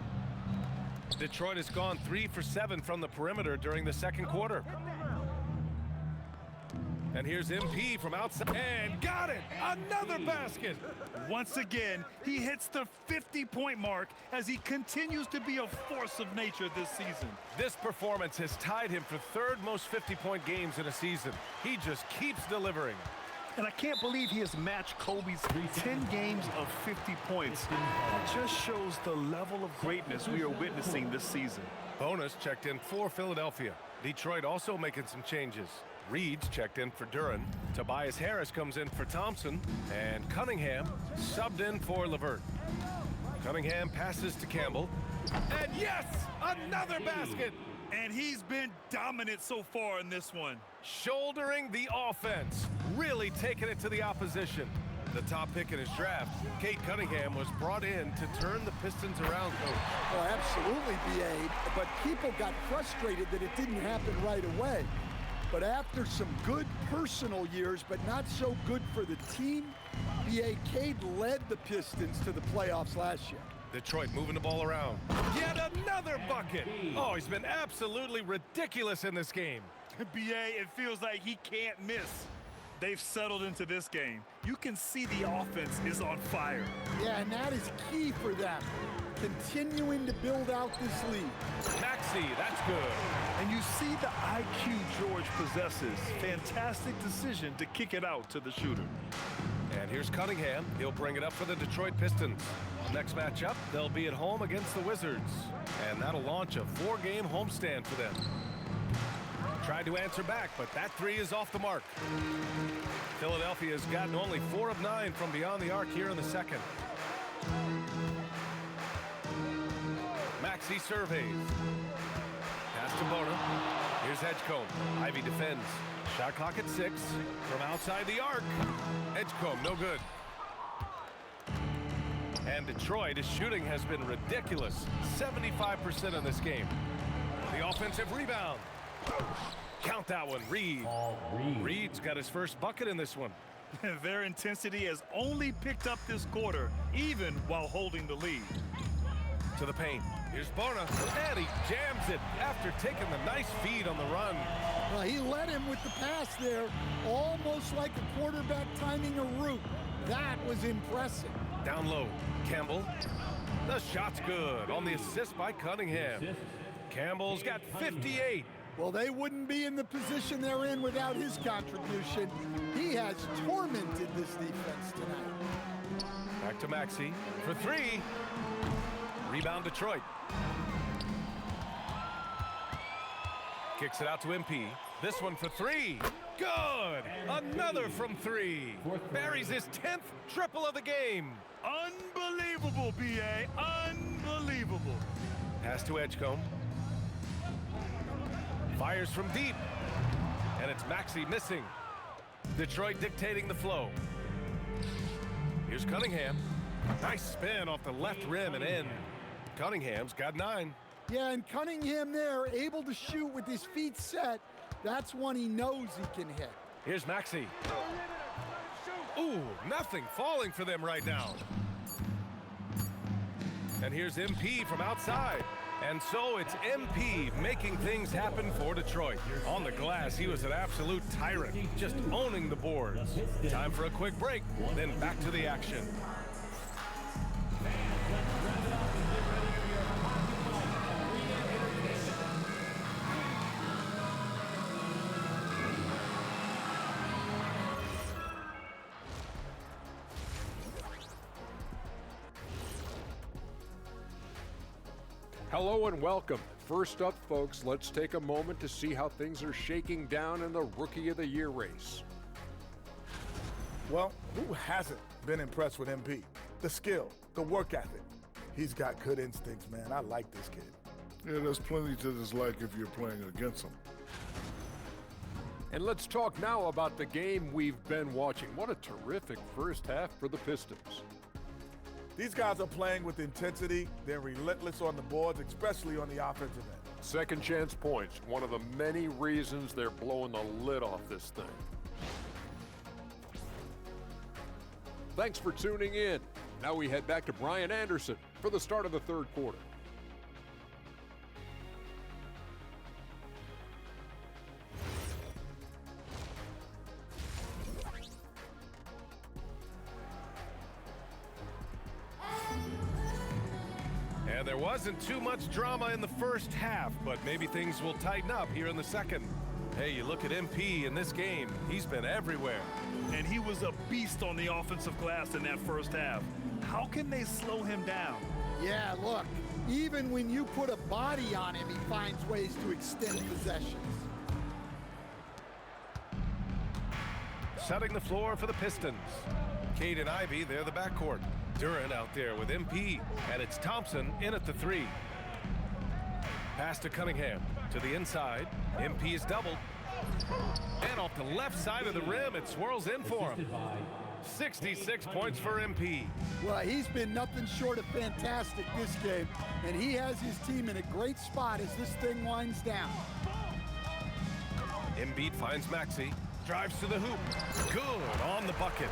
Detroit has gone 3 for 7 from the perimeter during the second quarter. And here's MP from outside. And got it! Another basket! Once again, he hits the 50-point mark as he continues to be a force of nature this season. This performance has tied him for 3rd most 50-point games in a season. He just keeps delivering. And I can't believe he has matched Kobe's 10 games of 50 points. It just shows the level of greatness we are witnessing this season. Bonus checked in for Philadelphia. Detroit also making some changes. Reed's checked in for Duran. Tobias Harris comes in for Thompson. And Cunningham subbed in for LeVert. Cunningham passes to Campbell. And yes, another basket! And he's been dominant so far in this one. Shouldering the offense, really taking it to the opposition. The top pick in his draft, Kate Cunningham, was brought in to turn the Pistons around, Coach. Oh, absolutely, B.A. But people got frustrated that it didn't happen right away. But after some good personal years, but not so good for the team, B.A. Cade led the Pistons to the playoffs last year. Detroit moving the ball around. Yet another bucket. Oh, he's been absolutely ridiculous in this game. B.A., it feels like he can't miss. they've settled into this game. You can see the offense is on fire. Yeah, and that is key for them. Continuing to build out this lead. Maxey, that's good. And you see the IQ George possesses. Fantastic decision to kick it out to the shooter. And here's Cunningham. He'll bring it up for the Detroit Pistons. Next matchup, they'll be at home against the Wizards. And that'll launch a 4-game homestand for them. Tried to answer back, but that three is off the mark. Philadelphia has gotten only 4 of 9 from beyond the arc here in the second. Maxey surveys. Pass to Bona. Here's Edgecombe. Ivy defends. Shot clock at 6 from outside the arc. Edgecombe, no good. And Detroit, shooting has been ridiculous. 75% in this game. The offensive rebound. Count that one, Reed. Reed's got his first bucket in this one. Their intensity has only picked up this quarter, even while holding the lead. To the paint. Here's Bona, and he jams it after taking the nice feed on the run. Well, he led him with the pass there, almost like a quarterback timing a route. That was impressive. Down low, Campbell. The shot's good on the assist by Cunningham. Campbell's got 58. Well, they wouldn't be in the position they're in without his contribution. He has tormented this defense tonight. Back to Maxey for 3. Rebound Detroit. Kicks it out to MP. This one for 3. Good! Another from 3. Buries his 10th triple of the game. Unbelievable, B.A. Unbelievable. Pass to Edgecombe. Fires from deep. And it's Maxey missing. Detroit dictating the flow. Here's Cunningham. Nice spin off the left rim and in. Cunningham's got 9. Yeah, and Cunningham there, able to shoot with his feet set. That's one he knows he can hit. Here's Maxey. Ooh, nothing falling for them right now. And here's MP from outside. And so it's MP making things happen for Detroit. On the glass, he was an absolute tyrant, just owning the boards. Time for a quick break, then back to the action. Hello and welcome. First up, folks, let's take a moment to see how things are shaking down in the Rookie of the Year race. Well, who hasn't been impressed with MP? The skill, the work ethic. He's got good instincts, man. I like this kid. Yeah, there's plenty to dislike if you're playing against him. And let's talk now about the game we've been watching. What a terrific first half for the Pistons. These guys are playing with intensity. They're relentless on the boards, especially on the offensive end. Second chance points, one of the many reasons they're blowing the lid off this thing. Thanks for tuning in. Now we head back to Brian Anderson for the start of the third quarter. And there wasn't too much drama in the first half, but maybe things will tighten up here in the second. Hey, you look at MP in this game, he's been everywhere. And he was a beast on the offensive glass in that first half. How can they slow him down? Yeah, look, even when you put a body on him, he finds ways to extend possessions. Setting the floor for the Pistons. Cade and Ivy, they're the backcourt. Duran out there with MP, and it's Thompson in at the 3. Pass to Cunningham, to the inside. MP is doubled. And off the left side of the rim, it swirls in for him. 66 points for MP. Well, he's been nothing short of fantastic this game, and he has his team in a great spot as this thing winds down. Embiid finds Maxey. Drives to the hoop. Good on the bucket.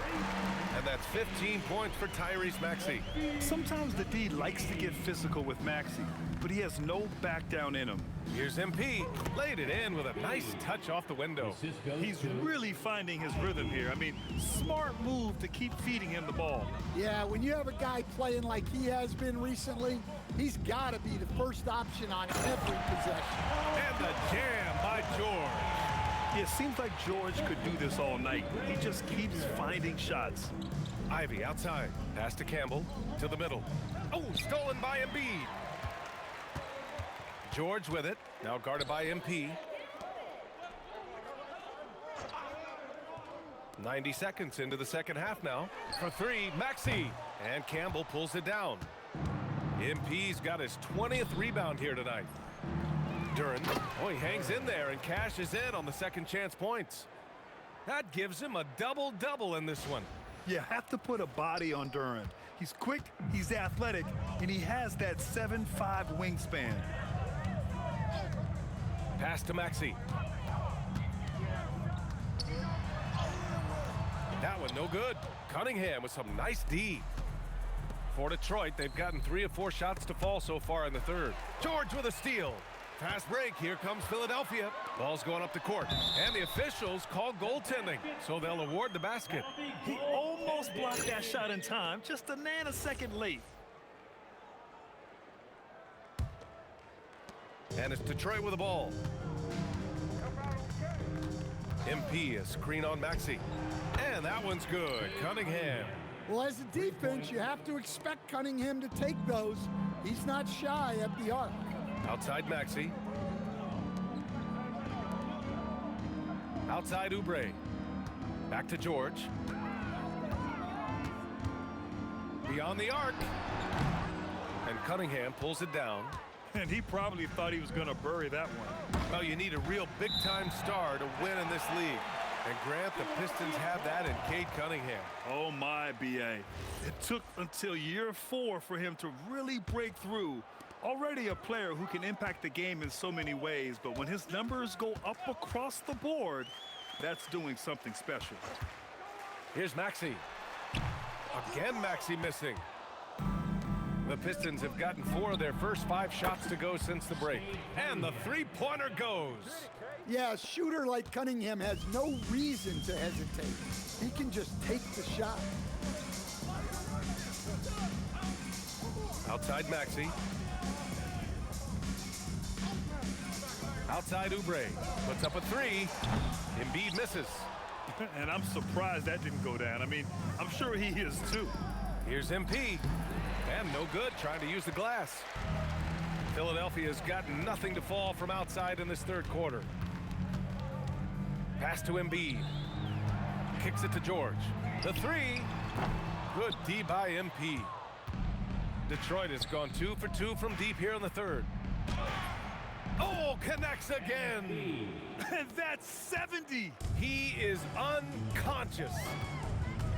And that's 15 points for Tyrese Maxey. Sometimes the D likes to get physical with Maxey, but he has no back down in him. Here's MP. Laid it in with a nice touch off the window. He's really finding his rhythm here. I mean, smart move to keep feeding him the ball. Yeah, when you have a guy playing like he has been recently, he's got to be the first option on every possession. And the jam by George. It seems like George could do this all night. He just keeps finding shots. Ivy outside. Pass to Campbell. To the middle. Oh, stolen by Embiid. George with it. Now guarded by MP. 90 seconds into the second half now. For three, Maxey. And Campbell pulls it down. MP's got his 20th rebound here tonight. Duran, oh, he hangs in there and cashes in on the second chance points. That gives him a double-double in this one. You have to put a body on Duran. He's quick, he's athletic, and he has that 7'5" wingspan. Pass to Maxey. That one no good. Cunningham with some nice D. For Detroit, they've gotten 3 of 4 shots to fall so far in the third. George with a steal. Fast break. Here comes Philadelphia. Ball's going up the court. And the officials call goaltending, so they'll award the basket. He almost blocked that shot in time, just a nanosecond late. And it's Detroit with the ball. MP, a screen on Maxey. And that one's good. Cunningham. Well, as a defense, you have to expect Cunningham to take those. He's not shy at the arc. Outside Maxey. Outside Oubre. Back to George. Beyond the arc. And Cunningham pulls it down. And he probably thought he was going to bury that one. Well, you need a real big-time star to win in this league. And Grant, the Pistons have that in Cade Cunningham. Oh, my, B.A. It took until year 4 for him to really break through. Already a player who can impact the game in so many ways, but when his numbers go up across the board, that's doing something special. Here's Maxey. Again, Maxey missing. The Pistons have gotten 4 of their first 5 shots to go since the break. And the three-pointer goes. Yeah, a shooter like Cunningham has no reason to hesitate. He can just take the shot. Outside Maxey. Outside Oubre. Puts up a 3. Embiid misses. And I'm surprised that didn't go down. I mean, I'm sure he is too. Here's MP. And no good, trying to use the glass. Philadelphia's got nothing to fall from outside in this third quarter. Pass to Embiid. Kicks it to George. The 3. Good D by MP. Detroit has gone 2 for 2 from deep here in the third. Oh, connects again. And that's 70. He is unconscious.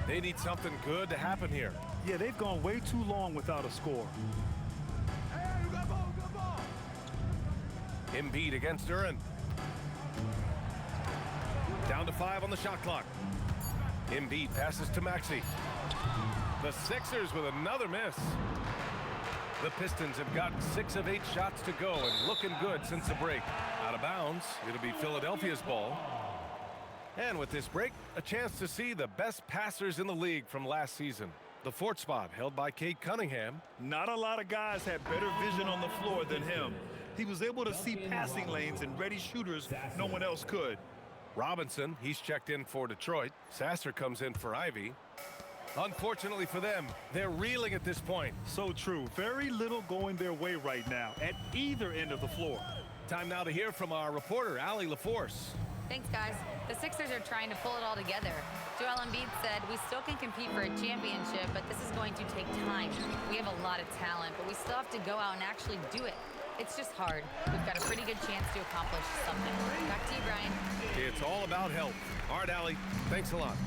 They need something good to happen here. Yeah, they've gone way too long without a score. Embiid against Duran. Down to 5 on the shot clock. Embiid passes to Maxey. The Sixers with another miss. The Pistons have gotten 6 of 8 shots to go and looking good since the break. Out of bounds, it'll be Philadelphia's ball. And with this break, a chance to see the best passers in the league from last season. The 4th spot held by Cade Cunningham. Not a lot of guys had better vision on the floor than him. He was able to see passing lanes and ready shooters no one else could. Robinson, he's checked in for Detroit. Sasser comes in for Ivy. Unfortunately for them, they're reeling at this point. So true. Very little going their way right now at either end of the floor. Time now to hear from our reporter, Allie LaForce. Thanks, guys. The Sixers are trying to pull it all together. Joel Embiid said, "We still can compete for a championship, but this is going to take time. We have a lot of talent, but we still have to go out and actually do it. It's just hard. We've got a pretty good chance to accomplish something." Back to you, Brian. It's all about health. All right, Allie, thanks a lot.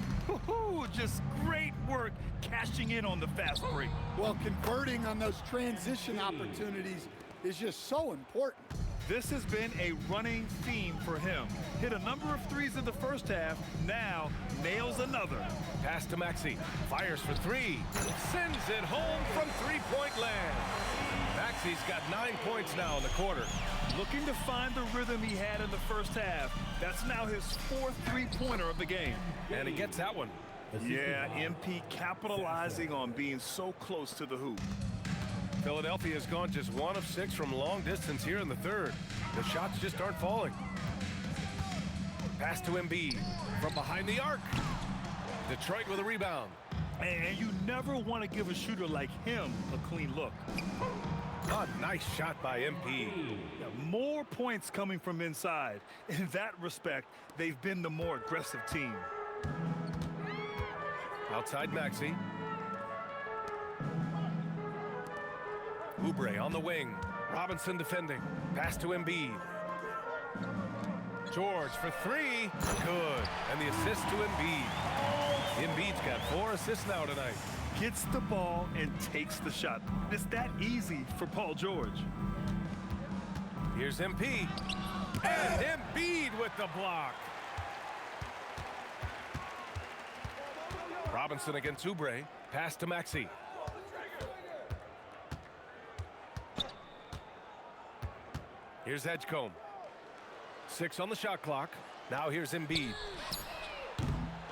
Just great work cashing in on the fast break. Well, converting on those transition opportunities is just so important. This has been a running theme for him. Hit a number of threes in the first half, now nails another. Pass to Maxey, fires for three, sends it home from three-point land. Maxey's got 9 points now in the quarter. Looking to find the rhythm he had in the first half. That's now his 4th three-pointer of the game. And he gets that one. Yeah, MP capitalizing on being so close to the hoop. Philadelphia has gone just 1 of 6 from long distance here in the third. The shots just aren't falling. Pass to Embiid from behind the arc. Detroit with a rebound. And you never want to give a shooter like him a clean look. A nice shot by MP. More points coming from inside. In that respect, they've been the more aggressive team. Outside Maxey. Oubre on the wing. Robinson defending. Pass to Embiid. George for three. Good. And the assist to Embiid. Embiid's got 4 assists now tonight. Gets the ball and takes the shot. It's that easy for Paul George. Here's MP. And Embiid with the block. Robinson against Oubre. Pass to Maxey. Here's Edgecombe. 6 on the shot clock. Now here's Embiid.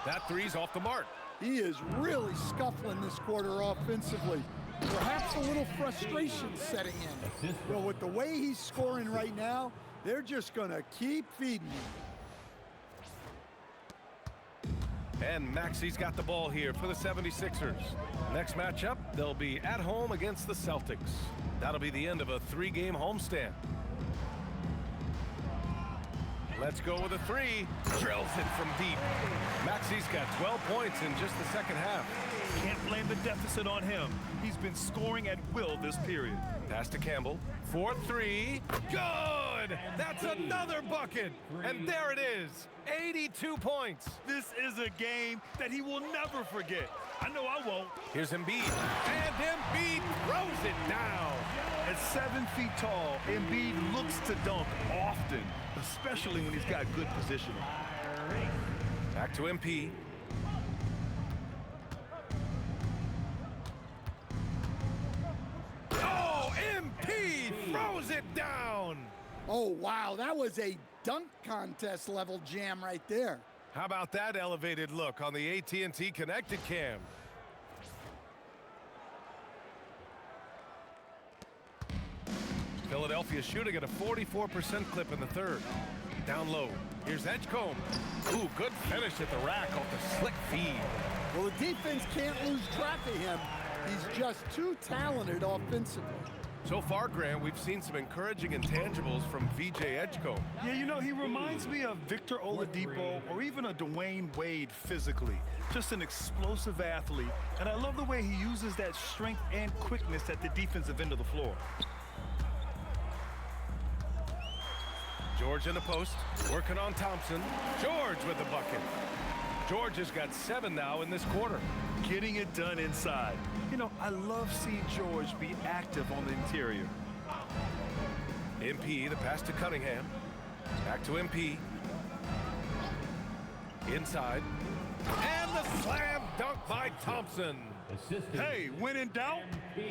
That three's off the mark. He is really scuffling this quarter offensively. Perhaps a little frustration setting in. But with the way he's scoring right now, they're just going to keep feeding him. And Maxey's got the ball here for the 76ers. Next matchup, they'll be at home against the Celtics. That'll be the end of a 3-game homestand. Let's go with a three. Drills it from deep. Maxey's got 12 points in just the second half. Can't blame the deficit on him. He's been scoring at will this period. Pass to Campbell. 4-3. Good! That's another bucket. And there it is. 82 points. This is a game that he will never forget. I know I won't. Here's Embiid. And Embiid throws it down. At 7 feet tall, Embiid looks to dunk often, especially when he's got good positioning. Back to MP. Oh, MP throws it down. Oh, wow, that was a dunk contest level jam right there. How about that elevated look on the AT&T connected cam? Philadelphia shooting at a 44% clip in the third. Down low. Here's Edgecombe. Ooh, good finish at the rack off the slick feed. Well, the defense can't lose track of him. He's just too talented offensively. So far, Graham, we've seen some encouraging intangibles from VJ Edgecombe. Yeah, you know, he reminds me of Victor Oladipo or even a Dwayne Wade physically. Just an explosive athlete. And I love the way he uses that strength and quickness at the defensive end of the floor. George in the post, working on Thompson. George with the bucket. George has got 7 now in this quarter. Getting it done inside. You know, I love seeing George be active on the interior. MP, the pass to Cunningham. Back to MP. Inside. And the slam dunk by Thompson. Hey, when in doubt,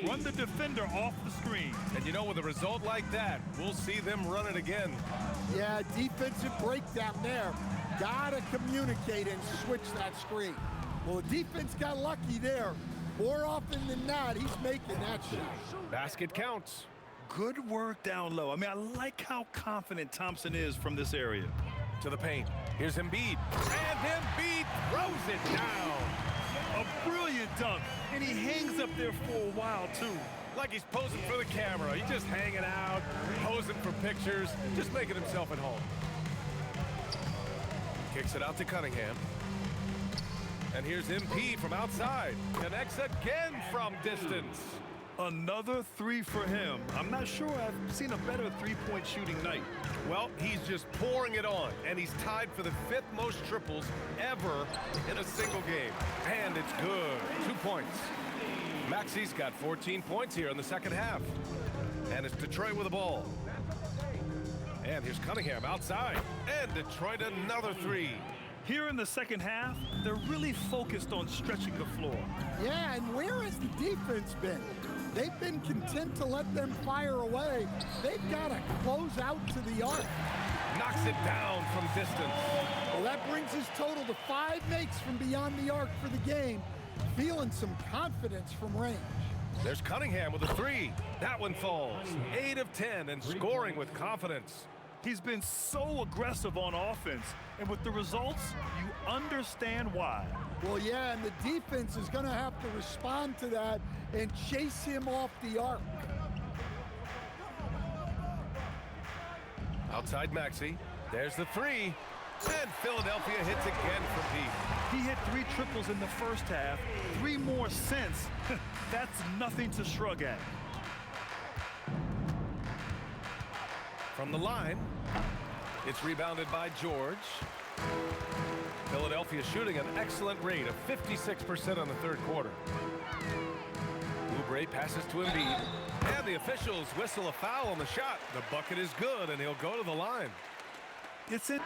run the defender off the screen. And you know, with a result like that, we'll see them run it again. Yeah, defensive breakdown there. Gotta communicate and switch that screen. Well, the defense got lucky there. More often than not, he's making that shot. Basket counts. Good work down low. I mean, I like how confident Thompson is from this area. To the paint. Here's Embiid. And Embiid throws it down. A brilliant dunk. And he hangs up there for a while, too. Like he's posing for the camera. He's just hanging out, posing for pictures, just making himself at home. Kicks it out to Cunningham. And here's MP from outside. Connects again from distance. Another three for him. I'm not sure I've seen a better three-point shooting night. Well, he's just pouring it on, and he's tied for the 5th most triples ever in a single game. And it's good. 2 points. Maxey's got 14 points here in the second half. And it's Detroit with the ball. And here's Cunningham outside. And Detroit another three. Here in the second half, they're really focused on stretching the floor. Yeah, and where has the defense been? They've been content to let them fire away. They've got to close out to the arc. Knocks it down from distance. Well, that brings his total to 5 makes from beyond the arc for the game. Feeling some confidence from range. There's Cunningham with a three. That one falls. 8 of 10 and scoring with confidence. He's been so aggressive on offense, and with the results, you understand why. Well, yeah, and the defense is going to have to respond to that and chase him off the arc. Outside Maxey. There's the three. And Philadelphia hits again from deep. He hit 3 triples in the first half, 3 more since. That's nothing to shrug at. From the line, it's rebounded by George. Philadelphia shooting an excellent rate of 56% on the third quarter. Oubre passes to Embiid, and the officials whistle a foul on the shot. The bucket is good, and he'll go to the line. It's it.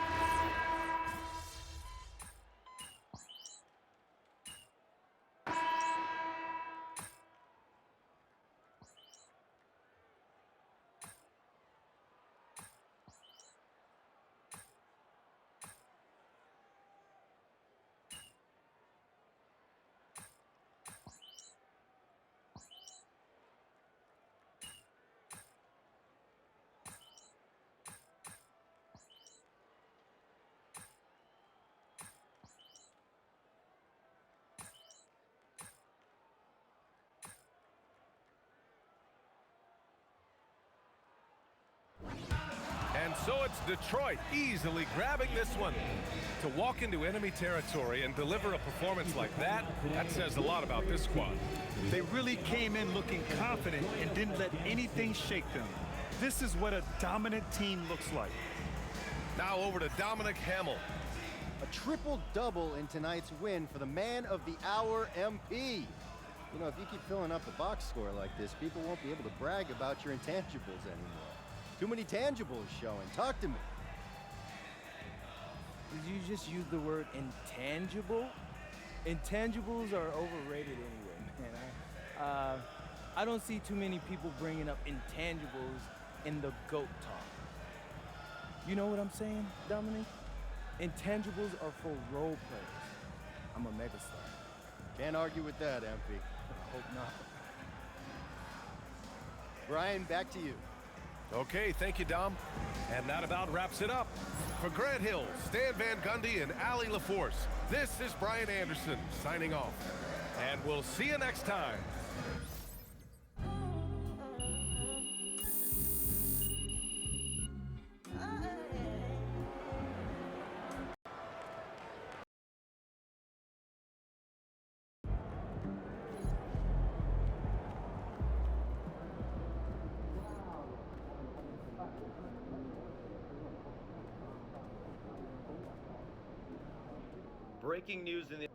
And so it's Detroit easily grabbing this one. To walk into enemy territory and deliver a performance like that, that says a lot about this squad. They really came in looking confident and didn't let anything shake them. This is what a dominant team looks like. Now over to Dominic Hamill. A triple-double in tonight's win for the man of the hour, MP. You know, if you keep filling up the box score like this, people won't be able to brag about your intangibles anymore. Too many tangibles showing. Talk to me. Did you just use the word intangible? Intangibles are overrated anyway, man. I don't see too many people bringing up intangibles in the GOAT talk. You know what I'm saying, Dominic? Intangibles are for role players. I'm a megastar. Can't argue with that, MP. I hope not. Brian, back to you. Okay, thank you, Dom. And that about wraps it up. For Grant Hill, Stan Van Gundy, and Allie LaForce, this is Brian Anderson signing off. And we'll see you next time. Breaking news in the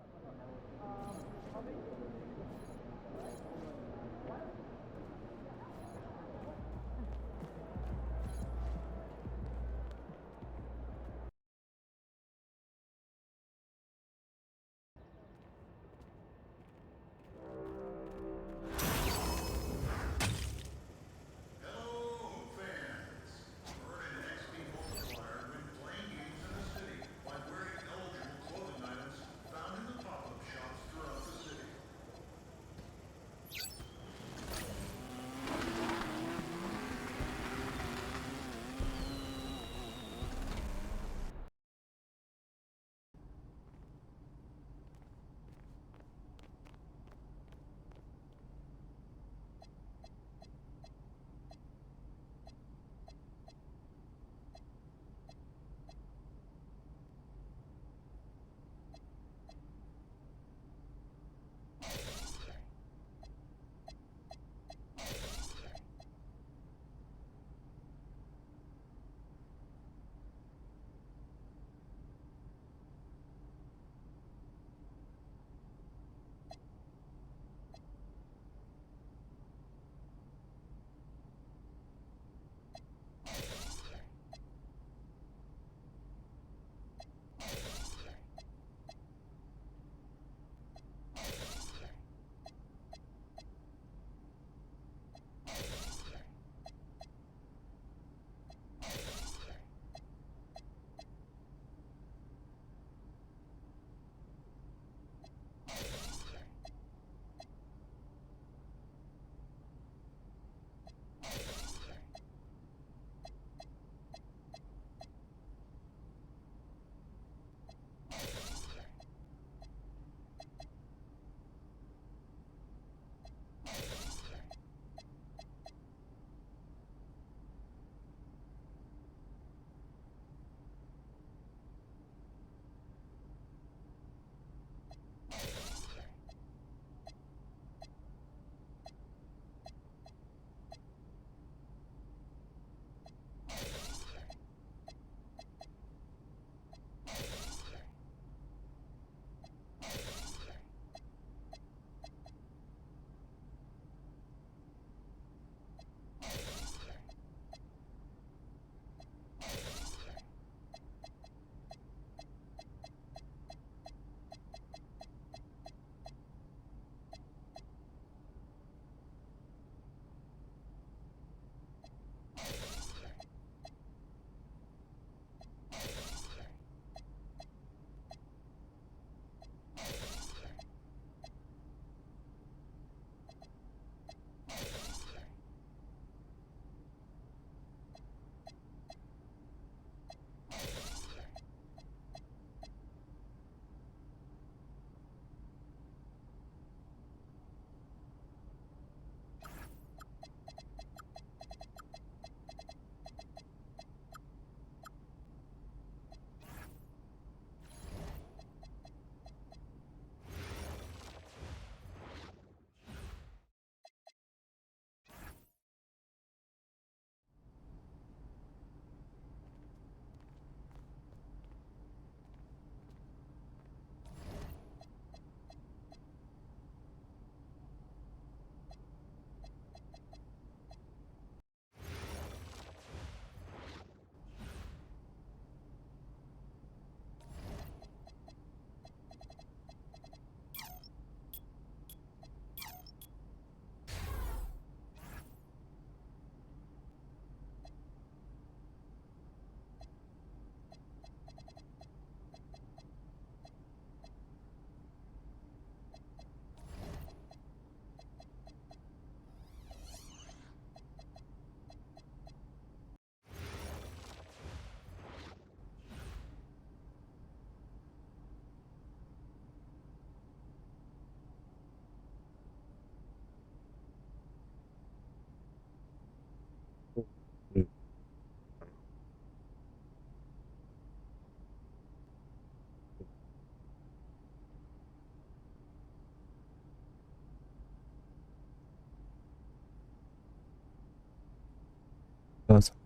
どうぞ。